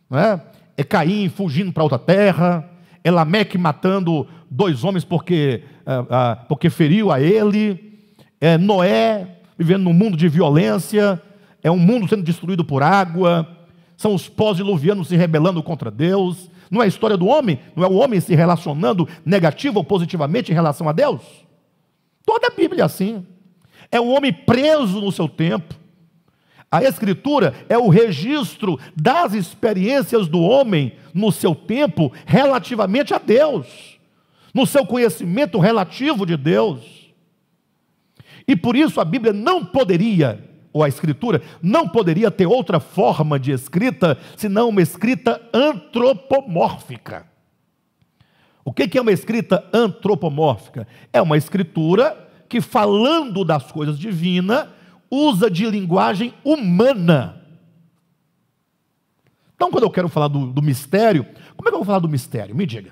né? É Caim fugindo para outra terra, é Lameque matando 2 homens porque feriu a ele, é Noé vivendo num mundo de violência, é um mundo sendo destruído por água, são os pós-diluvianos se rebelando contra Deus. Não é a história do homem? Não é o homem se relacionando negativo ou positivamente em relação a Deus? Toda a Bíblia é assim. É o homem preso no seu tempo. A Escritura é o registro das experiências do homem no seu tempo relativamente a Deus, no seu conhecimento relativo de Deus. E por isso a Bíblia não poderia, ou a Escritura, não poderia ter outra forma de escrita, senão uma escrita antropomórfica. O que é uma escrita antropomórfica? É uma escritura que, falando das coisas divinas, usa de linguagem humana. Então, quando eu quero falar do mistério, como é que eu vou falar do mistério? Me diga,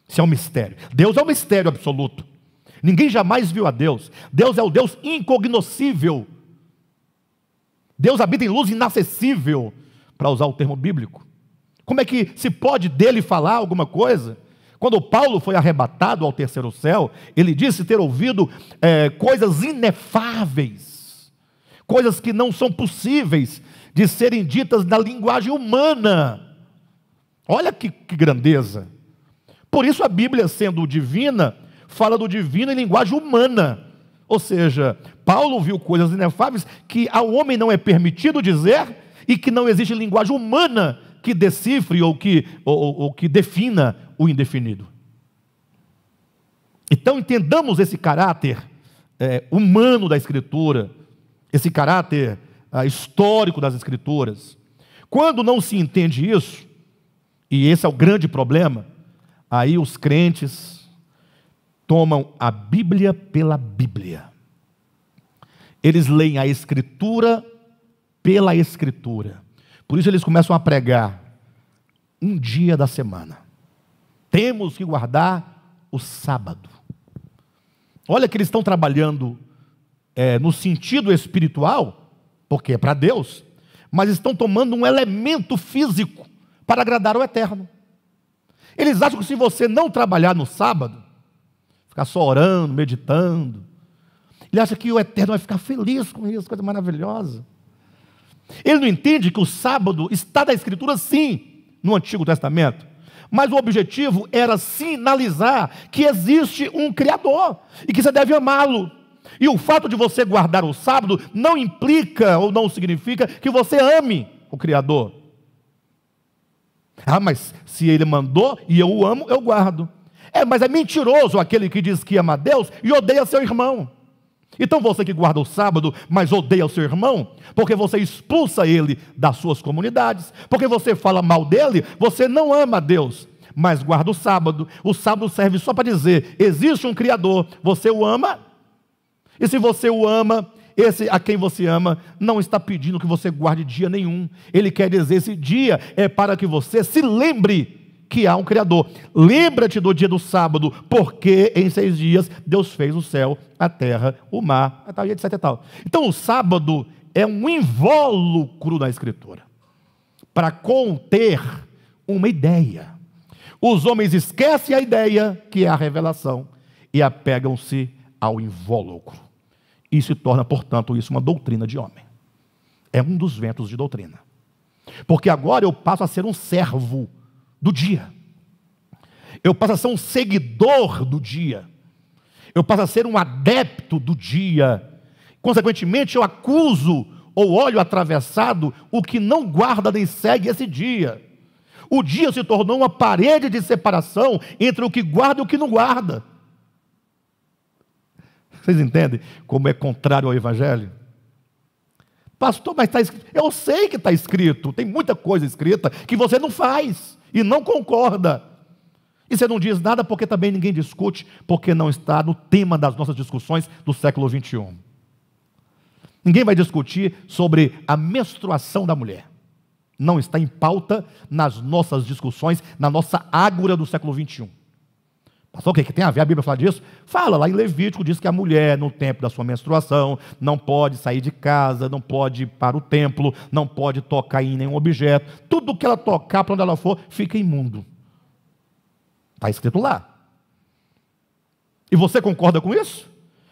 se é um mistério. Deus é um mistério absoluto. Ninguém jamais viu a Deus. Deus é o Deus incognoscível. Deus habita em luz inacessível, para usar o termo bíblico. Como é que se pode dele falar alguma coisa? Quando Paulo foi arrebatado ao terceiro céu, ele disse ter ouvido coisas inefáveis, coisas que não são possíveis de serem ditas na linguagem humana. Olha que grandeza. Por isso a Bíblia, sendo divina, fala do divino em linguagem humana. Ou seja, Paulo viu coisas inefáveis que ao homem não é permitido dizer e que não existe linguagem humana que decifre ou que defina o indefinido. Então entendamos esse caráter humano da Escritura, esse caráter histórico das Escrituras. Quando não se entende isso, e esse é o grande problema, aí os crentes tomam a Bíblia pela Bíblia. Eles leem a Escritura pela Escritura. Por isso eles começam a pregar um dia da semana. Temos que guardar o sábado. Olha que eles estão trabalhando no sentido espiritual, porque é para Deus, mas estão tomando um elemento físico para agradar o Eterno. Eles acham que se você não trabalhar no sábado, ficar só orando, meditando, ele acha que o Eterno vai ficar feliz com isso, coisa maravilhosa. Ele não entende que o sábado está na Escritura sim, no Antigo Testamento, mas o objetivo era sinalizar que existe um Criador e que você deve amá-lo. E o fato de você guardar o sábado não implica ou não significa que você ame o Criador. Ah, mas se ele mandou e eu o amo, eu guardo. Mas é mentiroso aquele que diz que ama a Deus e odeia seu irmão. Então você que guarda o sábado, mas odeia o seu irmão, porque você expulsa ele das suas comunidades, porque você fala mal dele, você não ama a Deus, mas guarda o sábado. O sábado serve só para dizer, existe um Criador, você o ama? E se você o ama, esse a quem você ama não está pedindo que você guarde dia nenhum. Ele quer dizer, esse dia é para que você se lembre que há um Criador. Lembra-te do dia do sábado, porque em 6 dias Deus fez o céu, a terra, o mar, etc e tal. Então o sábado é um invólucro na Escritura, para conter uma ideia. Os homens esquecem a ideia, que é a revelação, e apegam-se ao invólucro. E se torna, portanto, isso uma doutrina de homem. É um dos ventos de doutrina. Porque agora eu passo a ser um servo do dia. Eu passo a ser um seguidor do dia. Eu passo a ser um adepto do dia. Consequentemente, eu acuso ou olho atravessado o que não guarda nem segue esse dia. O dia se tornou uma parede de separação entre o que guarda e o que não guarda. Vocês entendem como é contrário ao Evangelho? Pastor, mas está escrito. Eu sei que está escrito. Tem muita coisa escrita que você não faz e não concorda. E você não diz nada porque também ninguém discute, porque não está no tema das nossas discussões do século 21. Ninguém vai discutir sobre a menstruação da mulher. Não está em pauta nas nossas discussões, na nossa ágora do século XXI. Pastor, o que tem a ver a Bíblia falar disso? Fala, lá em Levítico diz que a mulher, no tempo da sua menstruação, não pode sair de casa, não pode ir para o templo, não pode tocar em nenhum objeto. Tudo que ela tocar, para onde ela for, fica imundo. Está escrito lá. E você concorda com isso?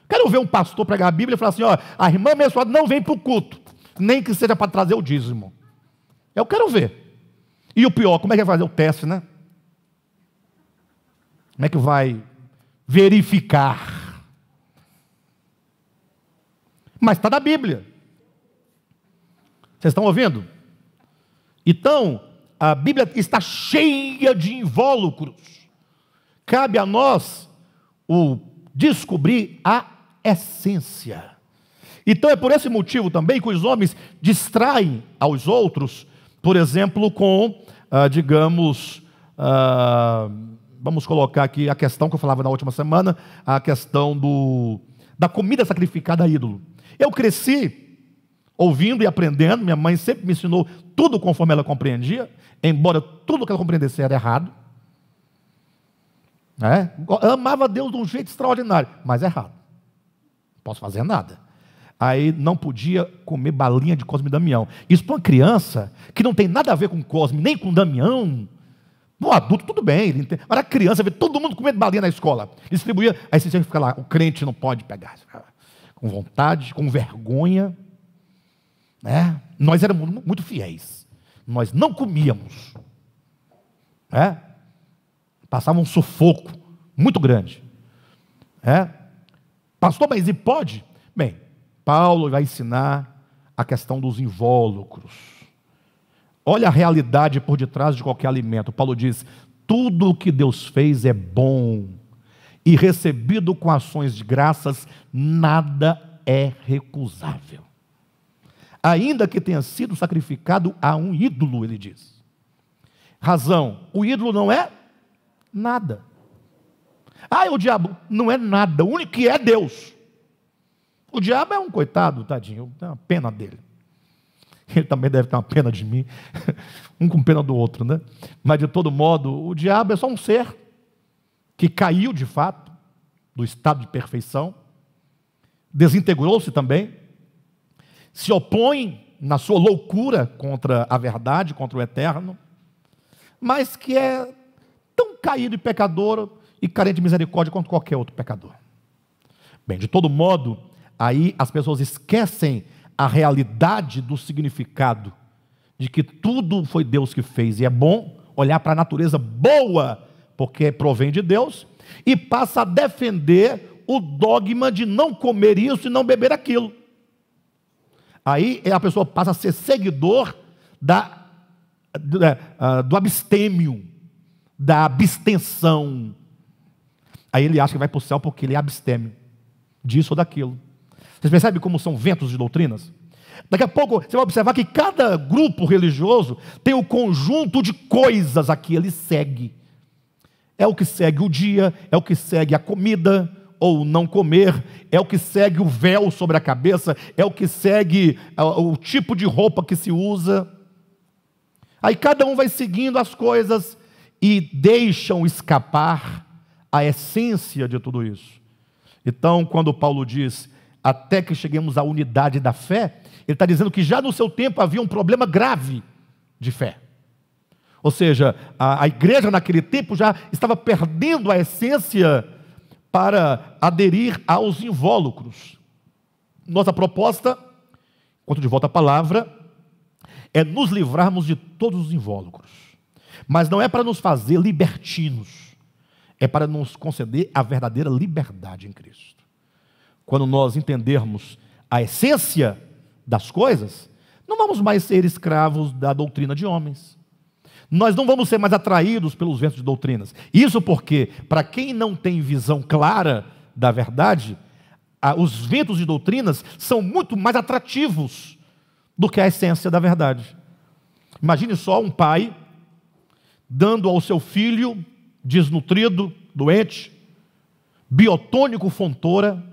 Quero ver um pastor pregar a Bíblia e falar assim, ó, a irmã menstruada não vem para o culto, nem que seja para trazer o dízimo. Eu quero ver. E o pior, como é que vai fazer o teste, né? Como é que vai verificar? Mas está na Bíblia. Vocês estão ouvindo? Então, a Bíblia está cheia de invólucros. Cabe a nós o descobrir a essência. Então é por esse motivo também que os homens distraem aos outros, por exemplo, com, vamos colocar aqui a questão que eu falava na última semana, a questão da comida sacrificada a ídolo. Eu cresci ouvindo e aprendendo, minha mãe sempre me ensinou tudo conforme ela compreendia, embora tudo que ela compreendesse era errado. Amava Deus de um jeito extraordinário, mas errado. Não posso fazer nada. Aí não podia comer balinha de Cosme e Damião. Isso para uma criança que não tem nada a ver com Cosme, nem com Damião. No adulto, tudo bem. Mas a criança vê todo mundo comendo balinha na escola. Distribuía, aí você tinha que ficar lá. O crente não pode pegar. Com vontade, com vergonha. Nós éramos muito fiéis. Nós não comíamos. Passava um sufoco muito grande. Pastor, mas e pode? Bem, Paulo vai ensinar a questão dos invólucros. Olha a realidade por detrás de qualquer alimento. Paulo diz, tudo o que Deus fez é bom, e recebido com ações de graças, nada é recusável. Ainda que tenha sido sacrificado a um ídolo, ele diz. Razão, o ídolo não é nada. O diabo não é nada, o único que é Deus. O diabo é um coitado, tadinho, eu tenho uma pena dele. Ele também deve ter uma pena de mim, um com pena do outro, né? Mas de todo modo, o diabo é só um ser que caiu de fato do estado de perfeição, desintegrou-se também, se opõe na sua loucura contra a verdade, contra o eterno, mas que é tão caído e pecador e carente de misericórdia quanto qualquer outro pecador. Bem, de todo modo, aí as pessoas esquecem a realidade do significado de que tudo foi Deus que fez, e é bom olhar para a natureza boa, porque provém de Deus, e passa a defender o dogma de não comer isso e não beber aquilo. Aí a pessoa passa a ser seguidor do abstêmio, da abstenção. Aí ele acha que vai para o céu porque ele é abstêmio disso ou daquilo. Vocês percebem como são ventos de doutrinas? Daqui a pouco você vai observar que cada grupo religioso tem um conjunto de coisas a que ele segue. É o que segue o dia, é o que segue a comida ou não comer, é o que segue o véu sobre a cabeça, é o que segue o tipo de roupa que se usa. Aí cada um vai seguindo as coisas e deixam escapar a essência de tudo isso. Então, quando Paulo diz, até que cheguemos à unidade da fé, ele está dizendo que já no seu tempo havia um problema grave de fé. Ou seja, a igreja naquele tempo já estava perdendo a essência para aderir aos invólucros. Nossa proposta, enquanto de volta à palavra, é nos livrarmos de todos os invólucros. Mas não é para nos fazer libertinos, é para nos conceder a verdadeira liberdade em Cristo. Quando nós entendermos a essência das coisas, não vamos mais ser escravos da doutrina de homens. Nós não vamos ser mais atraídos pelos ventos de doutrinas. Isso porque, para quem não tem visão clara da verdade, os ventos de doutrinas são muito mais atrativos do que a essência da verdade. Imagine só um pai dando ao seu filho desnutrido, doente, biotônico Fontoura,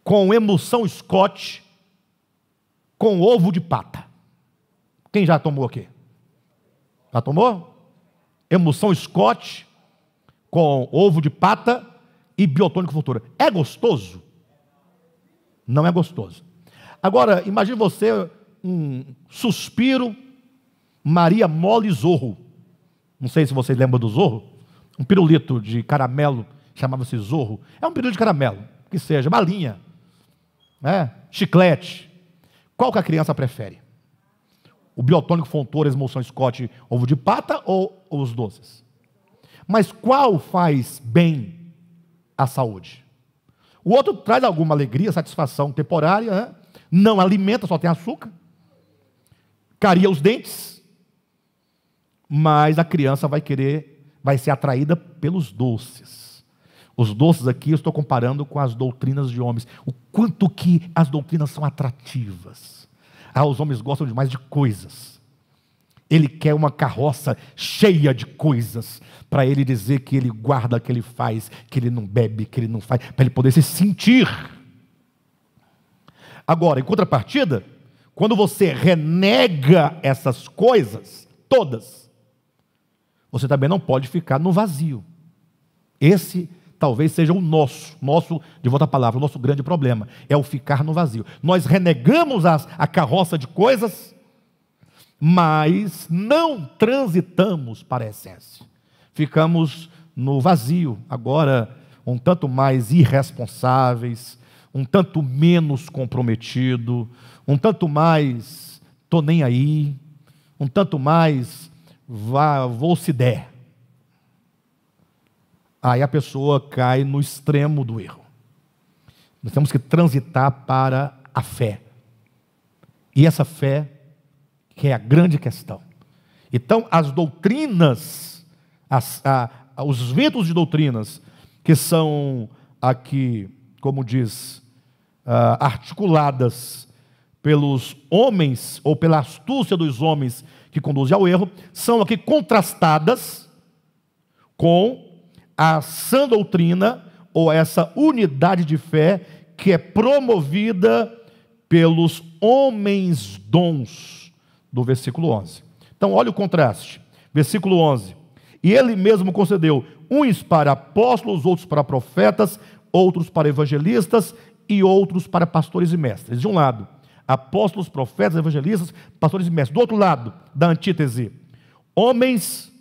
com emulsão Scott, com ovo de pata. Quem já tomou aqui? Já tomou? Emulsão Scott com ovo de pata e biotônico Futura. É gostoso? Não é gostoso. Agora, imagine você um suspiro Maria Mole Zorro. Não sei se vocês lembram do Zorro. Um pirulito de caramelo, chamava-se Zorro. É um pirulito de caramelo, que seja, balinha, chiclete. Qual que a criança prefere? O biotônico Fontoura, emulsão Scott, ovo de pata ou os doces? Mas qual faz bem à saúde? O outro traz alguma alegria, satisfação temporária, não alimenta, só tem açúcar, caria os dentes, mas a criança vai ser atraída pelos doces. Os doces aqui eu estou comparando com as doutrinas de homens, o quanto que as doutrinas são atrativas. Os homens gostam demais de coisas. Ele quer uma carroça cheia de coisas, para ele dizer que ele guarda, que ele faz, que ele não bebe, que ele não faz, para ele poder se sentir. Agora, em contrapartida, quando você renega essas coisas, todas, você também não pode ficar no vazio. Esse talvez seja o nosso, de volta à palavra, o nosso grande problema, é o ficar no vazio. Nós renegamos a carroça de coisas, mas não transitamos para a essência. Ficamos no vazio, agora um tanto mais irresponsáveis, um tanto menos comprometido, um tanto mais, estou nem aí, um tanto mais, vou se der. Aí a pessoa cai no extremo do erro. Nós temos que transitar para a fé. E essa fé que é a grande questão. Então, as doutrinas, os ventos de doutrinas, que são aqui, como diz, articuladas pelos homens, ou pela astúcia dos homens que conduzem ao erro, são aqui contrastadas com a sã doutrina, ou essa unidade de fé, que é promovida pelos homens dons, do versículo 11. Então, olha o contraste. Versículo 11. E ele mesmo concedeu uns para apóstolos, outros para profetas, outros para evangelistas e outros para pastores e mestres. De um lado, apóstolos, profetas, evangelistas, pastores e mestres. Do outro lado, da antítese, homens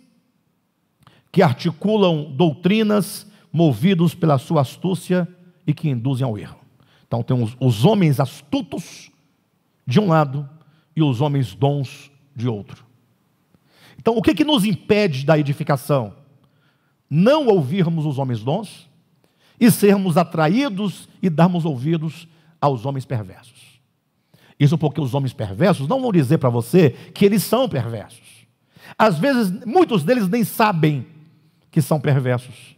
que articulam doutrinas movidos pela sua astúcia e que induzem ao erro. Então, temos os homens astutos de um lado e os homens dons de outro. Então, o que nos impede da edificação? Não ouvirmos os homens dons e sermos atraídos e darmos ouvidos aos homens perversos. Isso porque os homens perversos não vão dizer para você que eles são perversos. Às vezes, muitos deles nem sabem que são perversos.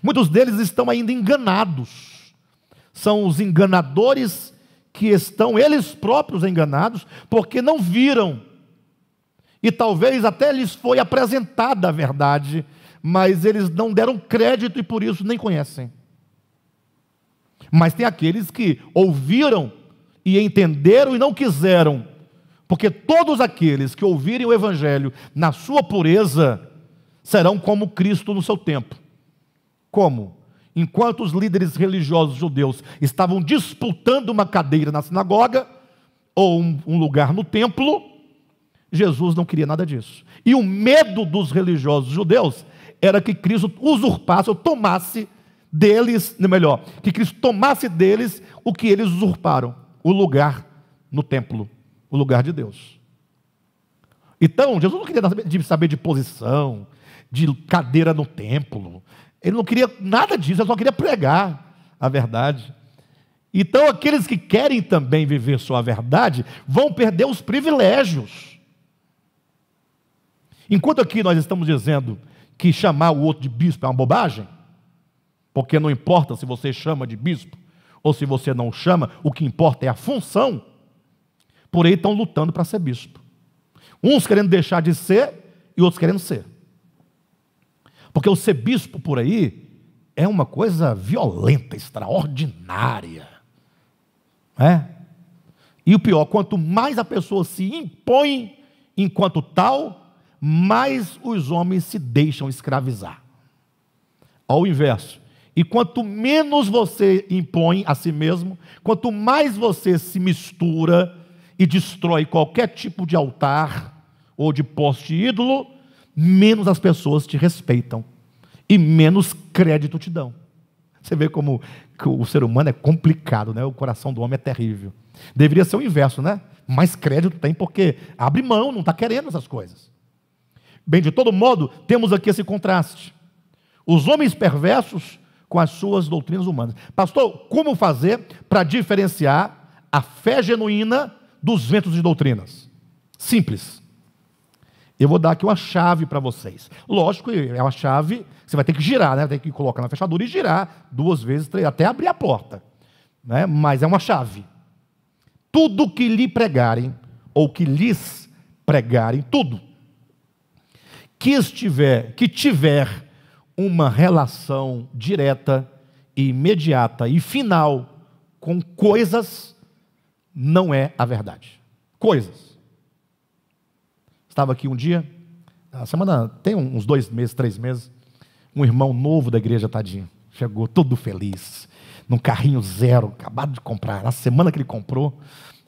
Muitos deles estão ainda enganados. São os enganadores que estão eles próprios enganados, porque não viram. E talvez até lhes foi apresentada a verdade, mas eles não deram crédito e por isso nem conhecem. Mas tem aqueles que ouviram e entenderam e não quiseram, porque todos aqueles que ouvirem o Evangelho na sua pureza serão como Cristo no seu tempo. Como? Enquanto os líderes religiosos judeus estavam disputando uma cadeira na sinagoga, ou um lugar no templo, Jesus não queria nada disso. E o medo dos religiosos judeus era que Cristo usurpasse, ou tomasse deles, melhor, que Cristo tomasse deles o que eles usurparam, o lugar no templo, o lugar de Deus. Então, Jesus não queria saber de posição, de cadeira no templo. Ele não queria nada disso, ele só queria pregar a verdade. Então, aqueles que querem também viver sua verdade, vão perder os privilégios. Enquanto aqui nós estamos dizendo que chamar o outro de bispo é uma bobagem, porque não importa se você chama de bispo, ou se você não chama, o que importa é a função. Por aí estão lutando para ser bispo. Uns querendo deixar de ser, e outros querendo ser. Porque o ser bispo por aí é uma coisa violenta, extraordinária. E o pior, quanto mais a pessoa se impõe, enquanto tal, mais os homens se deixam escravizar. Ao inverso. E quanto menos você impõe a si mesmo, quanto mais você se mistura e destrói qualquer tipo de altar ou de poste ídolo, menos as pessoas te respeitam e menos crédito te dão. Você vê como que o ser humano é complicado, né? O coração do homem é terrível. Deveria ser o inverso, né? Mais crédito tem porque abre mão, não está querendo essas coisas. Bem, de todo modo, temos aqui esse contraste. Os homens perversos com as suas doutrinas humanas. Pastor, como fazer para diferenciar a fé genuína dos ventos de doutrinas? Simples. Eu vou dar aqui uma chave para vocês. Lógico que é uma chave, você vai ter que girar, né? Tem que colocar na fechadura e girar 2 vezes, 3, até abrir a porta. Né? Mas é uma chave. Tudo que lhe pregarem, ou que lhes pregarem, tudo, que tiver uma relação direta, e imediata e final com coisas, não é a verdade. Coisas. Estava aqui um dia, a semana tem uns 2 meses, 3 meses, um irmão novo da igreja, tadinho, chegou todo feliz, num carrinho zero, acabado de comprar, na semana que ele comprou.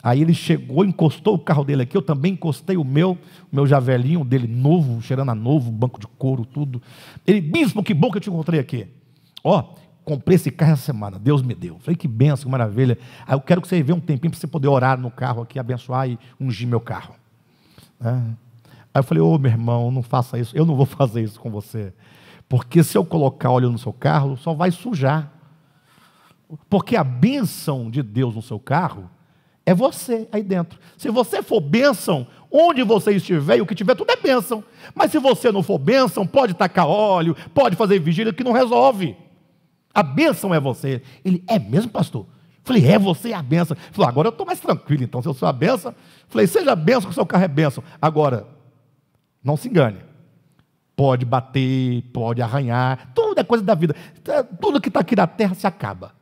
Aí ele chegou, encostou o carro dele aqui, eu também encostei o meu javelinho dele novo, cheirando a novo, banco de couro, tudo. Ele, bispo, que bom que eu te encontrei aqui. Ó, comprei esse carro essa semana, Deus me deu. Falei, que benção, que maravilha. Aí eu quero que você venha um tempinho para você poder orar no carro aqui, abençoar e ungir meu carro. Aí eu falei, ô meu irmão, não faça isso, eu não vou fazer isso com você. Porque se eu colocar óleo no seu carro, só vai sujar. Porque a bênção de Deus no seu carro é você aí dentro. Se você for bênção, onde você estiver e o que tiver, tudo é bênção. Mas se você não for bênção, pode tacar óleo, pode fazer vigília, que não resolve. A bênção é você. Ele, é mesmo, pastor? Falei, é você a bênção. Falei, agora eu estou mais tranquilo, então, se eu sou a bênção. Falei, seja bênção que o seu carro é bênção. Agora, não se engane. Pode bater, pode arranhar, tudo é coisa da vida. Tudo que está aqui na terra se acaba.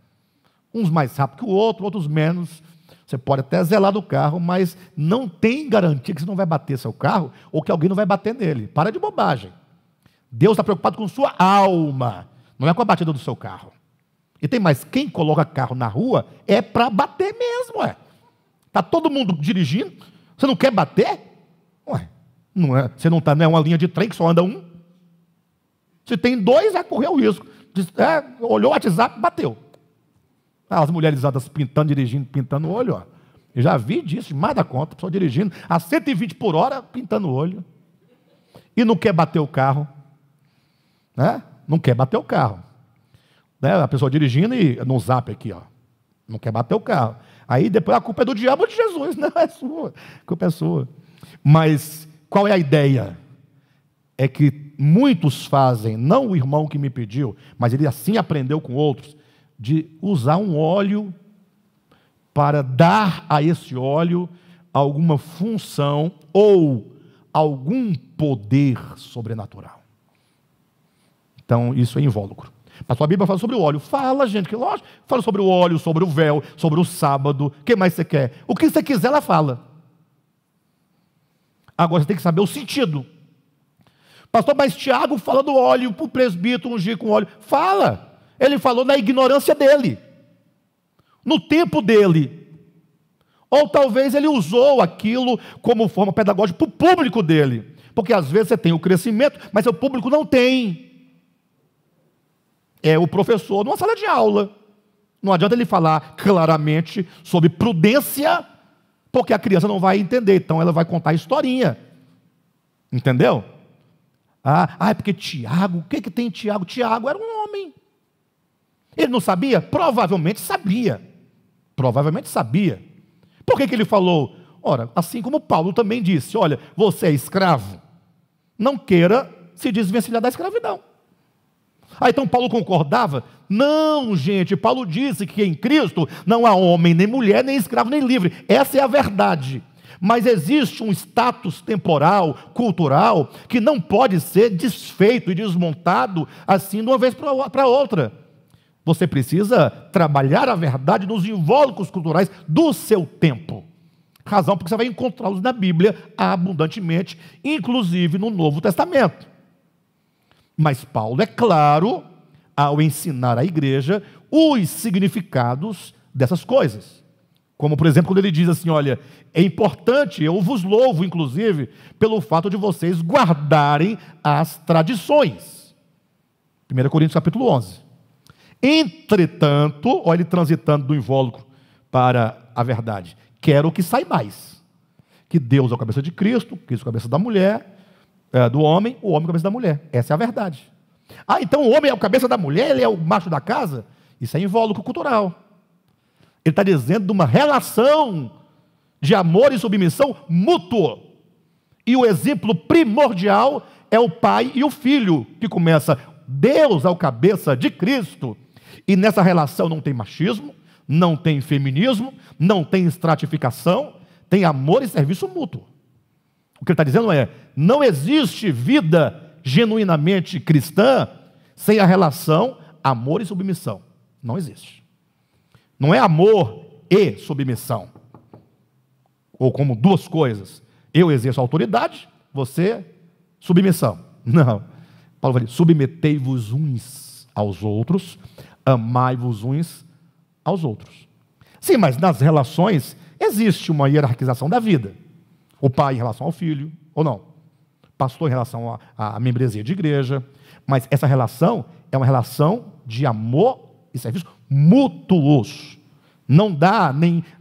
Uns mais rápido que o outro, outros menos. Você pode até zelar do carro, mas não tem garantia que você não vai bater seu carro ou que alguém não vai bater nele. Para de bobagem. Deus está preocupado com sua alma, não é com a batida do seu carro. E tem mais, quem coloca carro na rua é para bater mesmo, ué. Está todo mundo dirigindo, você não quer bater? Ué, não é, você não está, não é uma linha de trem que só anda um? Se tem 2, vai correr o risco. Olhou o WhatsApp, bateu. As mulheres pintando, dirigindo, pintando o olho, ó. Eu já vi disso, mais da conta, a pessoa dirigindo a 120 por hora, pintando o olho. E não quer bater o carro. Né? Não quer bater o carro. Né? A pessoa dirigindo e no zap aqui, ó. Não quer bater o carro. Aí depois a culpa é do diabo ou de Jesus, não é sua. A culpa é sua. Mas qual é a ideia? É que muitos fazem, não o irmão que me pediu, mas ele assim aprendeu com outros, de usar um óleo para dar a esse óleo alguma função ou algum poder sobrenatural. Então, isso é invólucro. Mas a Bíblia fala sobre o óleo. Fala, gente, que lógico. Fala sobre o óleo, sobre o véu, sobre o sábado. O que mais você quer? O que você quiser, ela fala. Agora, você tem que saber o sentido. Pastor, mas Tiago fala do óleo para o presbítero ungir com óleo. Fala. Ele falou na ignorância dele, no tempo dele. Ou talvez ele usou aquilo como forma pedagógica para o público dele. Porque às vezes você tem o crescimento, mas o público não tem. É o professor numa sala de aula. Não adianta ele falar claramente sobre prudência, porque a criança não vai entender. Então ela vai contar a historinha. Entendeu? É porque Tiago, o que tem Tiago? Tiago era um homem. Ele não sabia? Provavelmente sabia. Provavelmente sabia. Por que ele falou? Ora, assim como Paulo também disse, olha, você é escravo, não queira se desvencilhar da escravidão. Então Paulo concordava? Não, gente, Paulo disse que em Cristo não há homem, nem mulher, nem escravo, nem livre. Essa é a verdade. Mas existe um status temporal, cultural, que não pode ser desfeito e desmontado assim de uma vez para outra. Você precisa trabalhar a verdade nos invólucros culturais do seu tempo. razão porque você vai encontrá-los na Bíblia abundantemente, inclusive no Novo Testamento. Mas Paulo é claro ao ensinar a igreja os significados dessas coisas. Como, por exemplo, quando ele diz assim, olha, é importante, eu vos louvo, inclusive, pelo fato de vocês guardarem as tradições. 1 Coríntios capítulo 11. Entretanto, olha ele transitando do invólucro para a verdade. Quero que saibais que Deus é a cabeça de Cristo, Cristo é a cabeça da mulher, do homem, o homem é a cabeça da mulher. Essa é a verdade. Ah, então o homem é a cabeça da mulher, ele é o macho da casa? Isso é invólucro cultural. Ele está dizendo de uma relação de amor e submissão mútuo. E o exemplo primordial é o pai e o filho, que começa, Deus é o cabeça de Cristo. E nessa relação não tem machismo, não tem feminismo, não tem estratificação, tem amor e serviço mútuo. O que ele está dizendo é, não existe vida genuinamente cristã sem a relação amor e submissão. Não existe. Não é amor e submissão. Ou como duas coisas. Eu exerço autoridade, você submissão. Não. Paulo vai dizer, submetei-vos uns aos outros, amai-vos uns aos outros. Sim, mas nas relações existe uma hierarquização da vida. O pai em relação ao filho, ou não. Pastor em relação à membresia de igreja. Mas essa relação é uma relação de amor e serviço mútuos. Não dá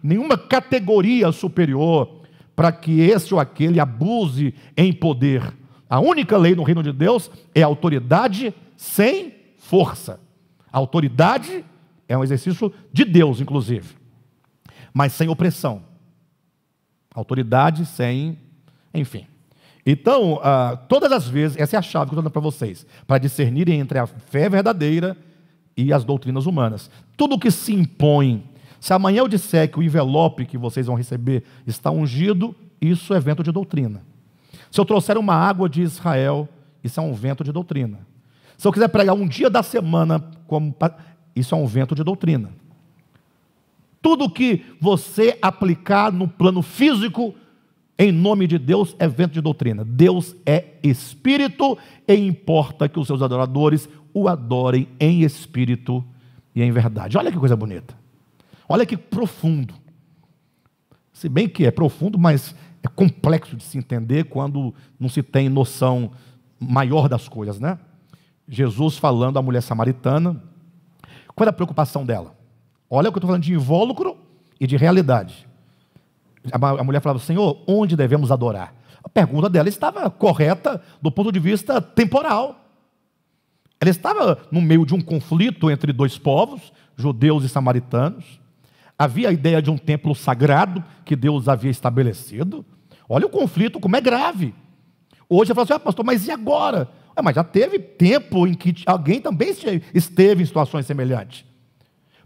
nenhuma categoria superior para que esse ou aquele abuse em poder. A única lei no reino de Deus é autoridade sem força. A autoridade é um exercício de Deus, inclusive, mas sem opressão. Autoridade sem, enfim. Então, todas as vezes, essa é a chave que eu estou dando para vocês, para discernirem entre a fé verdadeira e as doutrinas humanas. Tudo que se impõe, se amanhã eu disser que o envelope que vocês vão receber está ungido, isso é vento de doutrina. Se eu trouxer uma água de Israel, isso é um vento de doutrina. Se eu quiser pregar um dia da semana, isso é um vento de doutrina. Tudo que você aplicar no plano físico, em nome de Deus, é vento de doutrina. Deus é espírito e importa que os seus adoradores o adorem em espírito e em verdade. Olha que coisa bonita. Olha que profundo. Se bem que é profundo, mas é complexo de se entender quando não se tem noção maior das coisas, né? Jesus falando à mulher samaritana, qual era a preocupação dela? Olha o que eu estou falando de invólucro e de realidade. A mulher falava, Senhor, onde devemos adorar? A pergunta dela estava correta do ponto de vista temporal. Ela estava no meio de um conflito entre dois povos, judeus e samaritanos. Havia a ideia de um templo sagrado que Deus havia estabelecido. Olha o conflito, como é grave. Hoje ela fala assim, pastor, mas e agora? Mas já teve tempo em que alguém também esteve em situações semelhantes.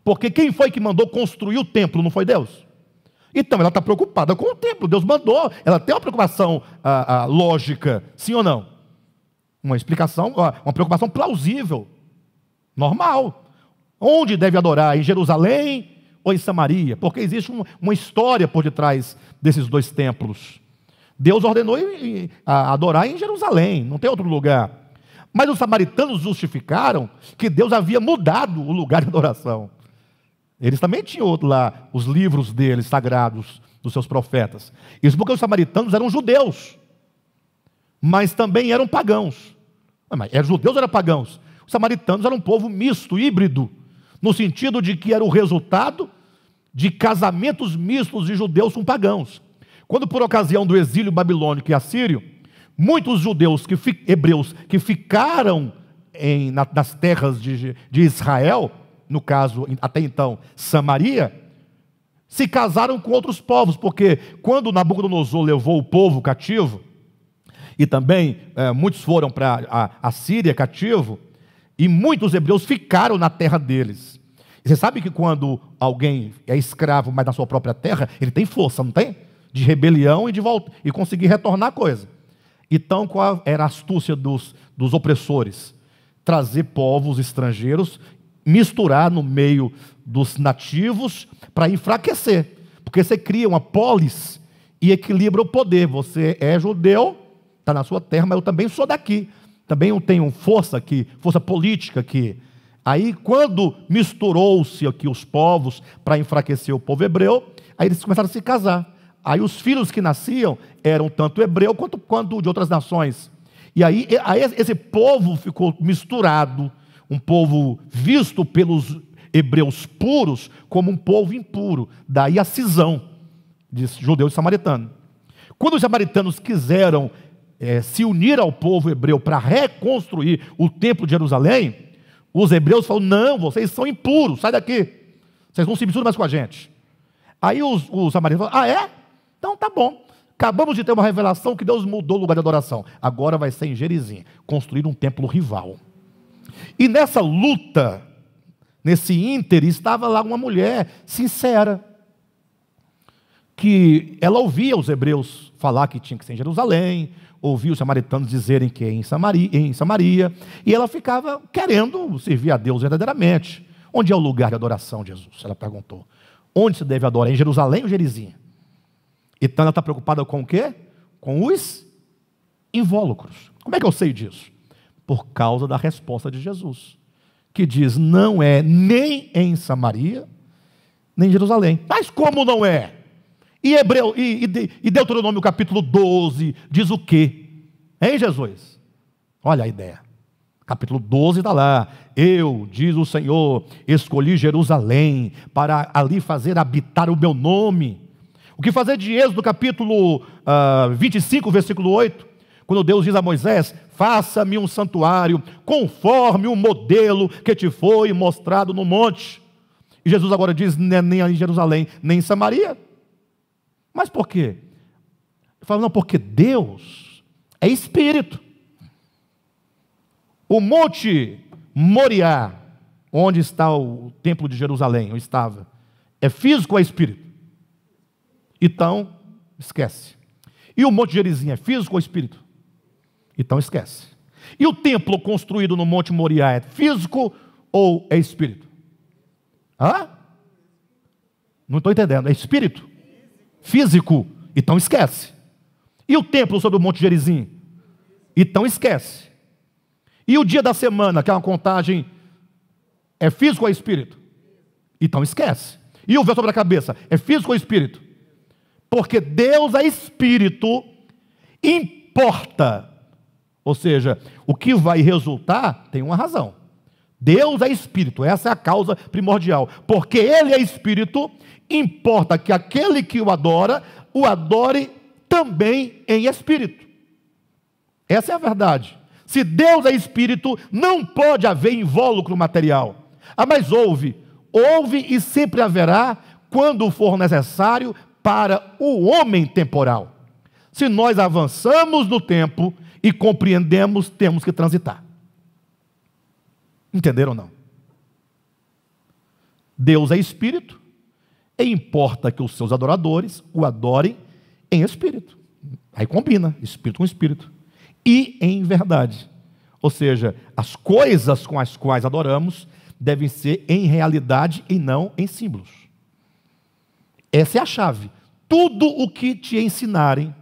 Porque quem foi que mandou construir o templo, não foi Deus? Então ela está preocupada com o templo, Deus mandou, ela tem uma preocupação lógica, sim ou não? Uma explicação, uma preocupação plausível, normal. Onde deve adorar? Em Jerusalém ou em Samaria? Porque existe uma história por detrás desses dois templos. Deus ordenou adorar em Jerusalém, não tem outro lugar. Mas os samaritanos justificaram que Deus havia mudado o lugar de adoração. Eles também tinham lá os livros deles, sagrados, dos seus profetas. Isso porque os samaritanos eram judeus, mas também eram pagãos. Mas eram judeus ou eram pagãos? Os samaritanos eram um povo misto, híbrido, no sentido de que era o resultado de casamentos mistos de judeus com pagãos. Quando por ocasião do exílio babilônico e assírio, muitos judeus, hebreus, que ficaram nas terras de Israel, no caso, até então, Samaria, se casaram com outros povos, porque quando Nabucodonosor levou o povo cativo, e também muitos foram para a Síria cativo, e muitos hebreus ficaram na terra deles. E você sabe que quando alguém é escravo, mas na sua própria terra, ele tem força, não tem? De rebelião e de volta, e conseguir retornar a coisa. Então, qual era a astúcia dos opressores? Trazer povos estrangeiros, misturar no meio dos nativos para enfraquecer. Porque você cria uma polis e equilibra o poder. Você é judeu, está na sua terra, mas eu também sou daqui. Também eu tenho força aqui, força política aqui. Aí, quando misturou-se aqui os povos para enfraquecer o povo hebreu, aí eles começaram a se casar. Aí os filhos que nasciam eram tanto hebreu quanto de outras nações. E aí esse povo ficou misturado, um povo visto pelos hebreus puros como um povo impuro. Daí a cisão de judeu e samaritano. Quando os samaritanos quiseram se unir ao povo hebreu para reconstruir o templo de Jerusalém, os hebreus falaram: não, vocês são impuros, sai daqui, vocês não se misturam mais com a gente. Aí os samaritanos falaram: ah, é? Então tá bom, acabamos de ter uma revelação que Deus mudou o lugar de adoração, agora vai ser em Gerizim, construir um templo rival. E nessa luta, nesse ínter, estava lá uma mulher sincera, que ela ouvia os hebreus falar que tinha que ser em Jerusalém, ouvia os samaritanos dizerem que é em Samaria, e ela ficava querendo servir a Deus verdadeiramente. Onde é o lugar de adoração, Jesus? Ela perguntou. Onde se deve adorar? Em Jerusalém ou Gerizim? Então ela está preocupada com o quê? Com os invólucros. Como é que eu sei disso? Por causa da resposta de Jesus, que diz: não é nem em Samaria, nem em Jerusalém. Mas como não é? E Deuteronômio capítulo 12 diz o quê? Hein, Jesus? Olha a ideia. Capítulo 12 está lá. Eu, diz o Senhor, escolhi Jerusalém para ali fazer habitar o meu nome. O que fazer de Êxodo capítulo 25, versículo 8? Quando Deus diz a Moisés: faça-me um santuário conforme o modelo que te foi mostrado no monte. E Jesus agora diz: nem em Jerusalém, nem em Samaria. Mas por quê? Ele fala: não, porque Deus é espírito. O monte Moriá, onde está o templo de Jerusalém, ou estava, é físico ou é espírito? Então, esquece. E o monte Gerizim é físico ou espírito? Então esquece. E o templo construído no monte Moriá é físico ou é espírito? Hã? Não estou entendendo. É espírito? Físico? Então esquece. E o templo sobre o monte Gerizim? Então esquece. E o dia da semana, que é uma contagem, é físico ou é espírito? Então esquece. E o véu sobre a cabeça, é físico ou espírito? Porque Deus é espírito, importa. Ou seja, o que vai resultar tem uma razão. Deus é espírito, essa é a causa primordial. Porque Ele é espírito, importa que aquele que o adore também em espírito. Essa é a verdade. Se Deus é espírito, não pode haver invólucro material. Mas houve e sempre haverá, quando for necessário, para o homem temporal. Se nós avançamos no tempo e compreendemos, temos que transitar. Entenderam ou não? Deus é espírito, e importa que os seus adoradores o adorem em espírito. Aí combina, espírito com espírito. E em verdade. Ou seja, as coisas com as quais adoramos devem ser em realidade e não em símbolos. Essa é a chave. Tudo o que te ensinarem,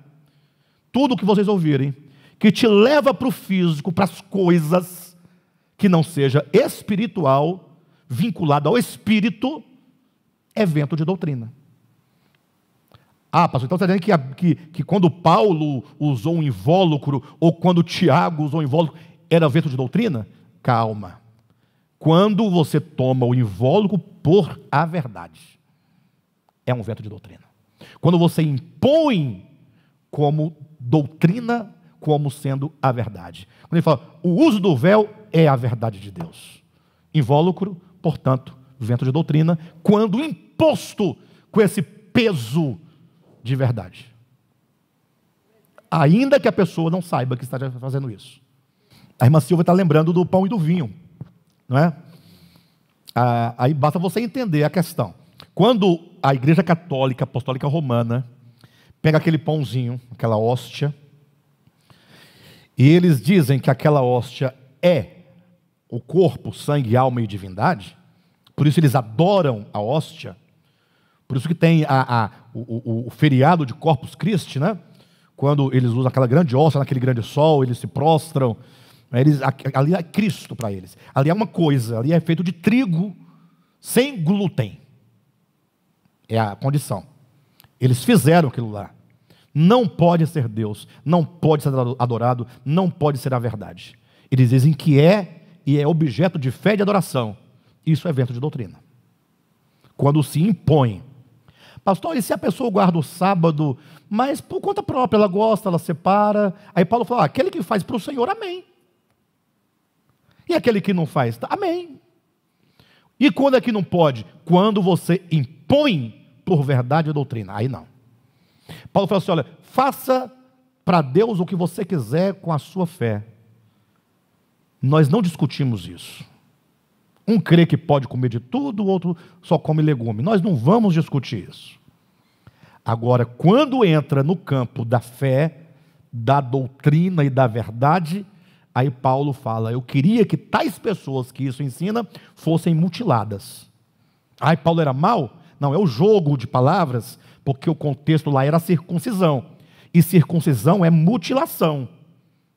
tudo o que vocês ouvirem, que te leva para o físico, para as coisas, que não seja espiritual, vinculado ao espírito, é vento de doutrina. Ah, pastor, então você está dizendo que quando Paulo usou um invólucro, ou quando Tiago usou um invólucro, era vento de doutrina? Calma. Quando você toma o invólucro por a verdade, é um vento de doutrina. Quando você impõe como doutrina, como sendo a verdade. Quando ele fala, o uso do véu é a verdade de Deus. Invólucro, portanto, vento de doutrina, quando imposto com esse peso de verdade. Ainda que a pessoa não saiba que está fazendo isso. A irmã Silvia está lembrando do pão e do vinho, não é? Aí basta você entender a questão. Quando a Igreja Católica Apostólica Romana pega aquele pãozinho, aquela hóstia, e eles dizem que aquela hóstia é o corpo, sangue, alma e divindade, por isso eles adoram a hóstia, Por isso que tem o feriado de Corpus Christi, né? Quando eles usam aquela grande hóstia, naquele grande sol, eles se prostram. Ali é Cristo para eles. Ali é uma coisa, ali é feito de trigo sem glúten. É a condição. Eles fizeram aquilo lá. Não pode ser Deus, não pode ser adorado, não pode ser a verdade. Eles dizem que é e é objeto de fé e de adoração. Isso é vento de doutrina. Quando se impõe. Pastor, e se a pessoa guarda o sábado, mas por conta própria, ela gosta, ela separa. Aí Paulo fala, aquele que faz para o Senhor, amém. E aquele que não faz, amém. E quando é que não pode? Quando você impõe por verdade a doutrina. Aí não. Paulo fala assim, olha, faça para Deus o que você quiser com a sua fé. Nós não discutimos isso. Um crê que pode comer de tudo, o outro só come legume. Nós não vamos discutir isso. Agora, quando entra no campo da fé, da doutrina e da verdade, aí Paulo fala, eu queria que tais pessoas que isso ensina fossem mutiladas. Ai, Paulo era mau? Não, é o jogo de palavras, porque o contexto lá era circuncisão. E circuncisão é mutilação.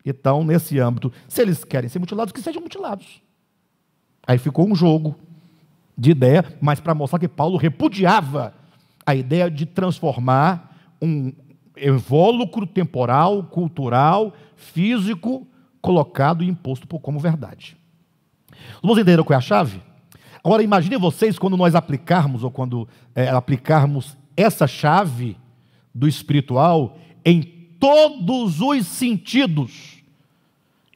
Então, nesse âmbito, se eles querem ser mutilados, que sejam mutilados. Aí ficou um jogo de ideia, mas para mostrar que Paulo repudiava a ideia de transformar um invólucro temporal, cultural, físico, colocado e imposto como verdade. Vamos entender qual é a chave? Agora, imaginem vocês quando nós aplicarmos, ou quando aplicarmos essa chave do espiritual em todos os sentidos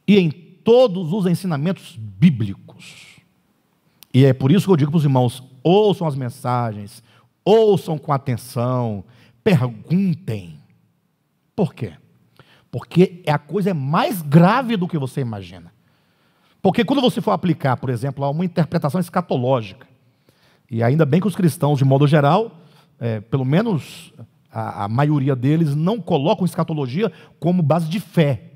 e em todos os ensinamentos bíblicos. E é por isso que eu digo para os irmãos, ouçam as mensagens, ouçam com atenção, perguntem. Por quê? Porque a coisa é mais grave do que você imagina. Porque quando você for aplicar, por exemplo, a uma interpretação escatológica, e ainda bem que os cristãos, de modo geral, pelo menos a maioria deles, não colocam escatologia como base de fé.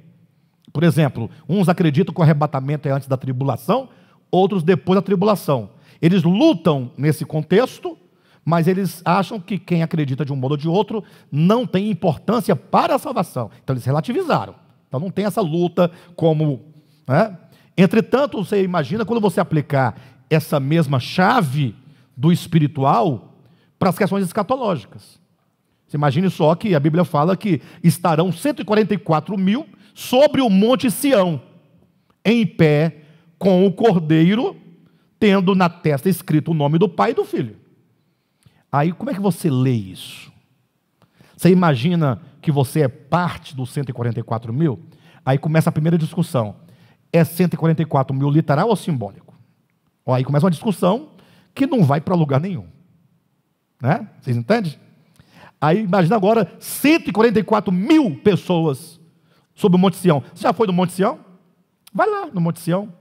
Por exemplo, uns acreditam que o arrebatamento é antes da tribulação, outros depois da tribulação. Eles lutam nesse contexto, mas eles acham que quem acredita de um modo ou de outro não tem importância para a salvação. Então eles relativizaram. Então não tem essa luta como... né? Entretanto, você imagina quando você aplicar essa mesma chave do espiritual para as questões escatológicas. Você imagine só que a Bíblia fala que estarão 144 mil sobre o monte Sião, em pé com o Cordeiro, tendo na testa escrito o nome do Pai e do Filho. Aí como é que você lê isso? Você imagina que você é parte dos 144 mil? Aí começa a primeira discussão. É 144 mil literal ou simbólico? Aí começa uma discussão que não vai para lugar nenhum. Né? Vocês entendem? Aí imagina agora 144 mil pessoas sobre o Monte Sião. Você já foi no Monte Sião? Vai lá no Monte Sião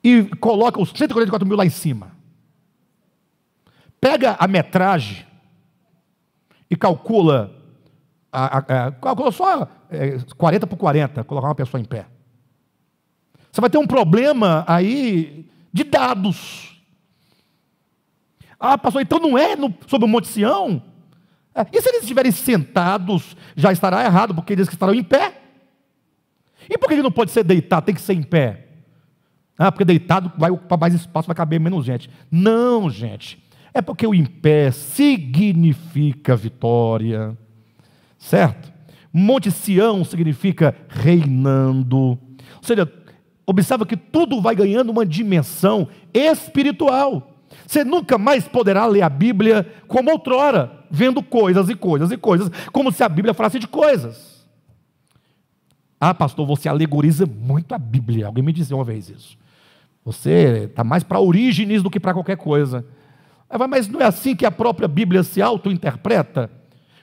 e coloca os 144 mil lá em cima. Pega a metragem e calcula, calcula só 40 por 40, colocar uma pessoa em pé. Você vai ter um problema aí de dados. Ah, pastor, então não é sobre o Monte Sião? E se eles estiverem sentados, já estará errado, porque eles que estarão em pé. E por que ele não pode ser deitado, tem que ser em pé? Ah, porque deitado vai ocupar mais espaço, vai caber menos gente. Não, gente. É porque o em pé significa vitória. Certo? Monte Sião significa reinando. Ou seja, observa que tudo vai ganhando uma dimensão espiritual. Você nunca mais poderá ler a Bíblia como outrora, vendo coisas e coisas e coisas, como se a Bíblia falasse de coisas. Ah, pastor, você alegoriza muito a Bíblia. Alguém me disse uma vez isso. Você está mais para Orígenes do que para qualquer coisa. Mas não é assim que a própria Bíblia se auto-interpreta?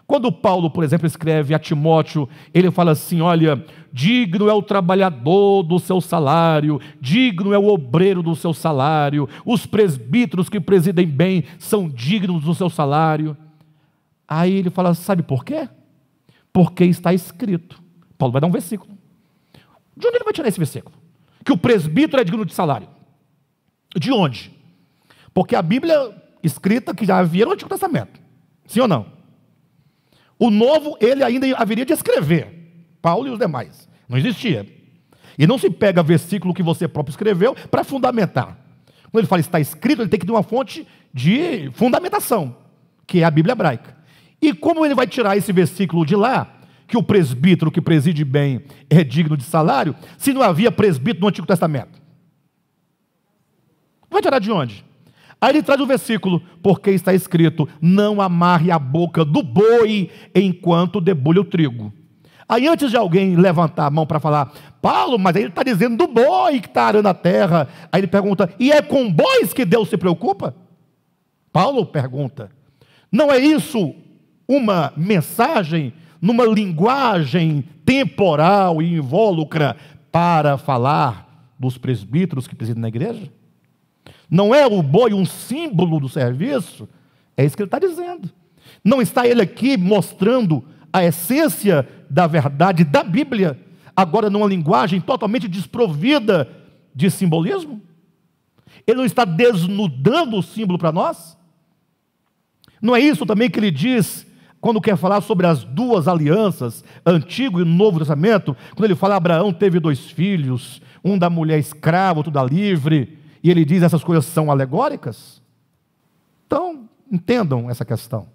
Quando Paulo, por exemplo, escreve a Timóteo, ele fala assim, olha, digno é o trabalhador do seu salário, digno é o obreiro do seu salário, os presbíteros que presidem bem são dignos do seu salário. Aí ele fala, sabe por quê? Porque está escrito. Paulo vai dar um versículo. De onde ele vai tirar esse versículo? Que o presbítero é digno de salário. De onde? Porque a Bíblia escrita que já havia no Antigo Testamento. Sim ou não? O Novo, ele ainda haveria de escrever. Paulo e os demais. Não existia. E não se pega versículo que você próprio escreveu para fundamentar. Quando ele fala está escrito, ele tem que ter uma fonte de fundamentação, que é a Bíblia hebraica. E como ele vai tirar esse versículo de lá, que o presbítero que preside bem é digno de salário, se não havia presbítero no Antigo Testamento? Vai tirar de onde? Aí ele traz o versículo, porque está escrito, não amarre a boca do boi enquanto debulha o trigo. Aí antes de alguém levantar a mão para falar, Paulo, mas aí ele está dizendo do boi que está arando a terra. Aí ele pergunta, e é com bois que Deus se preocupa? Paulo pergunta, não é isso uma mensagem numa linguagem temporal e invólucra para falar dos presbíteros que presidem na igreja? Não é o boi um símbolo do serviço? É isso que ele está dizendo. Não está ele aqui mostrando a essência da verdade da Bíblia, agora numa linguagem totalmente desprovida de simbolismo? Ele não está desnudando o símbolo para nós? Não é isso também que ele diz quando quer falar sobre as duas alianças, Antigo e Novo Testamento, quando ele fala Abraão teve 2 filhos, um da mulher escrava, outro da livre, e ele diz essas coisas são alegóricas? Então, entendam essa questão.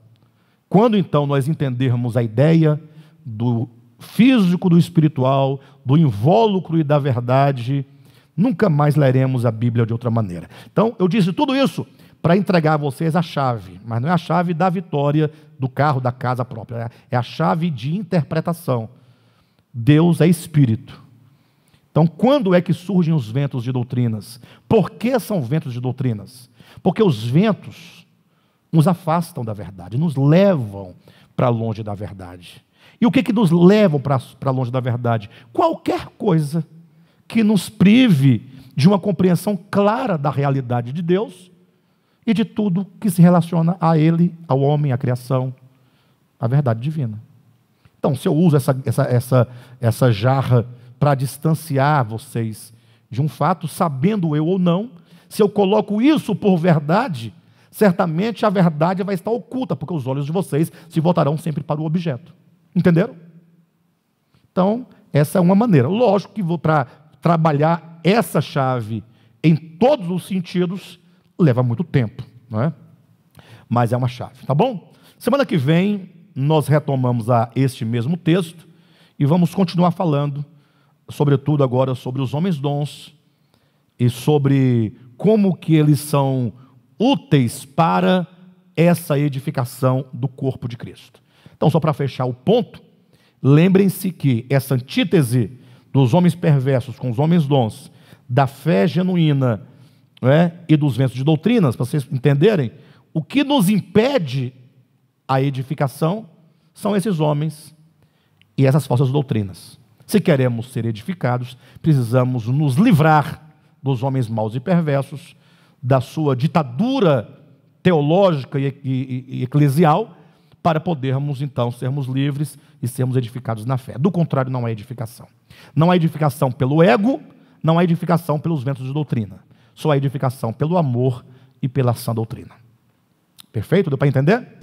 Quando então nós entendermos a ideia do físico, do espiritual, do invólucro e da verdade, nunca mais leremos a Bíblia de outra maneira. Então, eu disse tudo isso para entregar a vocês a chave, mas não é a chave da vitória do carro, da casa própria, é a chave de interpretação. Deus é espírito. Então, quando é que surgem os ventos de doutrinas? Por que são ventos de doutrinas? Porque os ventos nos afastam da verdade, nos levam para longe da verdade. E o que nos leva para longe da verdade? Qualquer coisa que nos prive de uma compreensão clara da realidade de Deus e de tudo que se relaciona a Ele, ao homem, à criação, à verdade divina. Então, se eu uso essa jarra para distanciar vocês de um fato, sabendo eu ou não, se eu coloco isso por verdade, certamente a verdade vai estar oculta, porque os olhos de vocês se voltarão sempre para o objeto. Entenderam? Então, essa é uma maneira. Lógico que para trabalhar essa chave em todos os sentidos, leva muito tempo, não é? Mas é uma chave, tá bom? Semana que vem, nós retomamos este mesmo texto e vamos continuar falando, sobretudo agora, sobre os homens dons e sobre como que eles são úteis para essa edificação do corpo de Cristo. Então, só para fechar o ponto, lembrem-se que essa antítese dos homens perversos com os homens dons, da fé genuína, não é? E dos ventos de doutrinas, para vocês entenderem, o que nos impede a edificação são esses homens e essas falsas doutrinas. Se queremos ser edificados, precisamos nos livrar dos homens maus e perversos, da sua ditadura teológica e eclesial, para podermos então sermos livres e sermos edificados na fé. Do contrário, não há edificação. Não há edificação pelo ego, não há edificação pelos ventos de doutrina. Só há edificação pelo amor e pela sã doutrina. Perfeito? Deu para entender?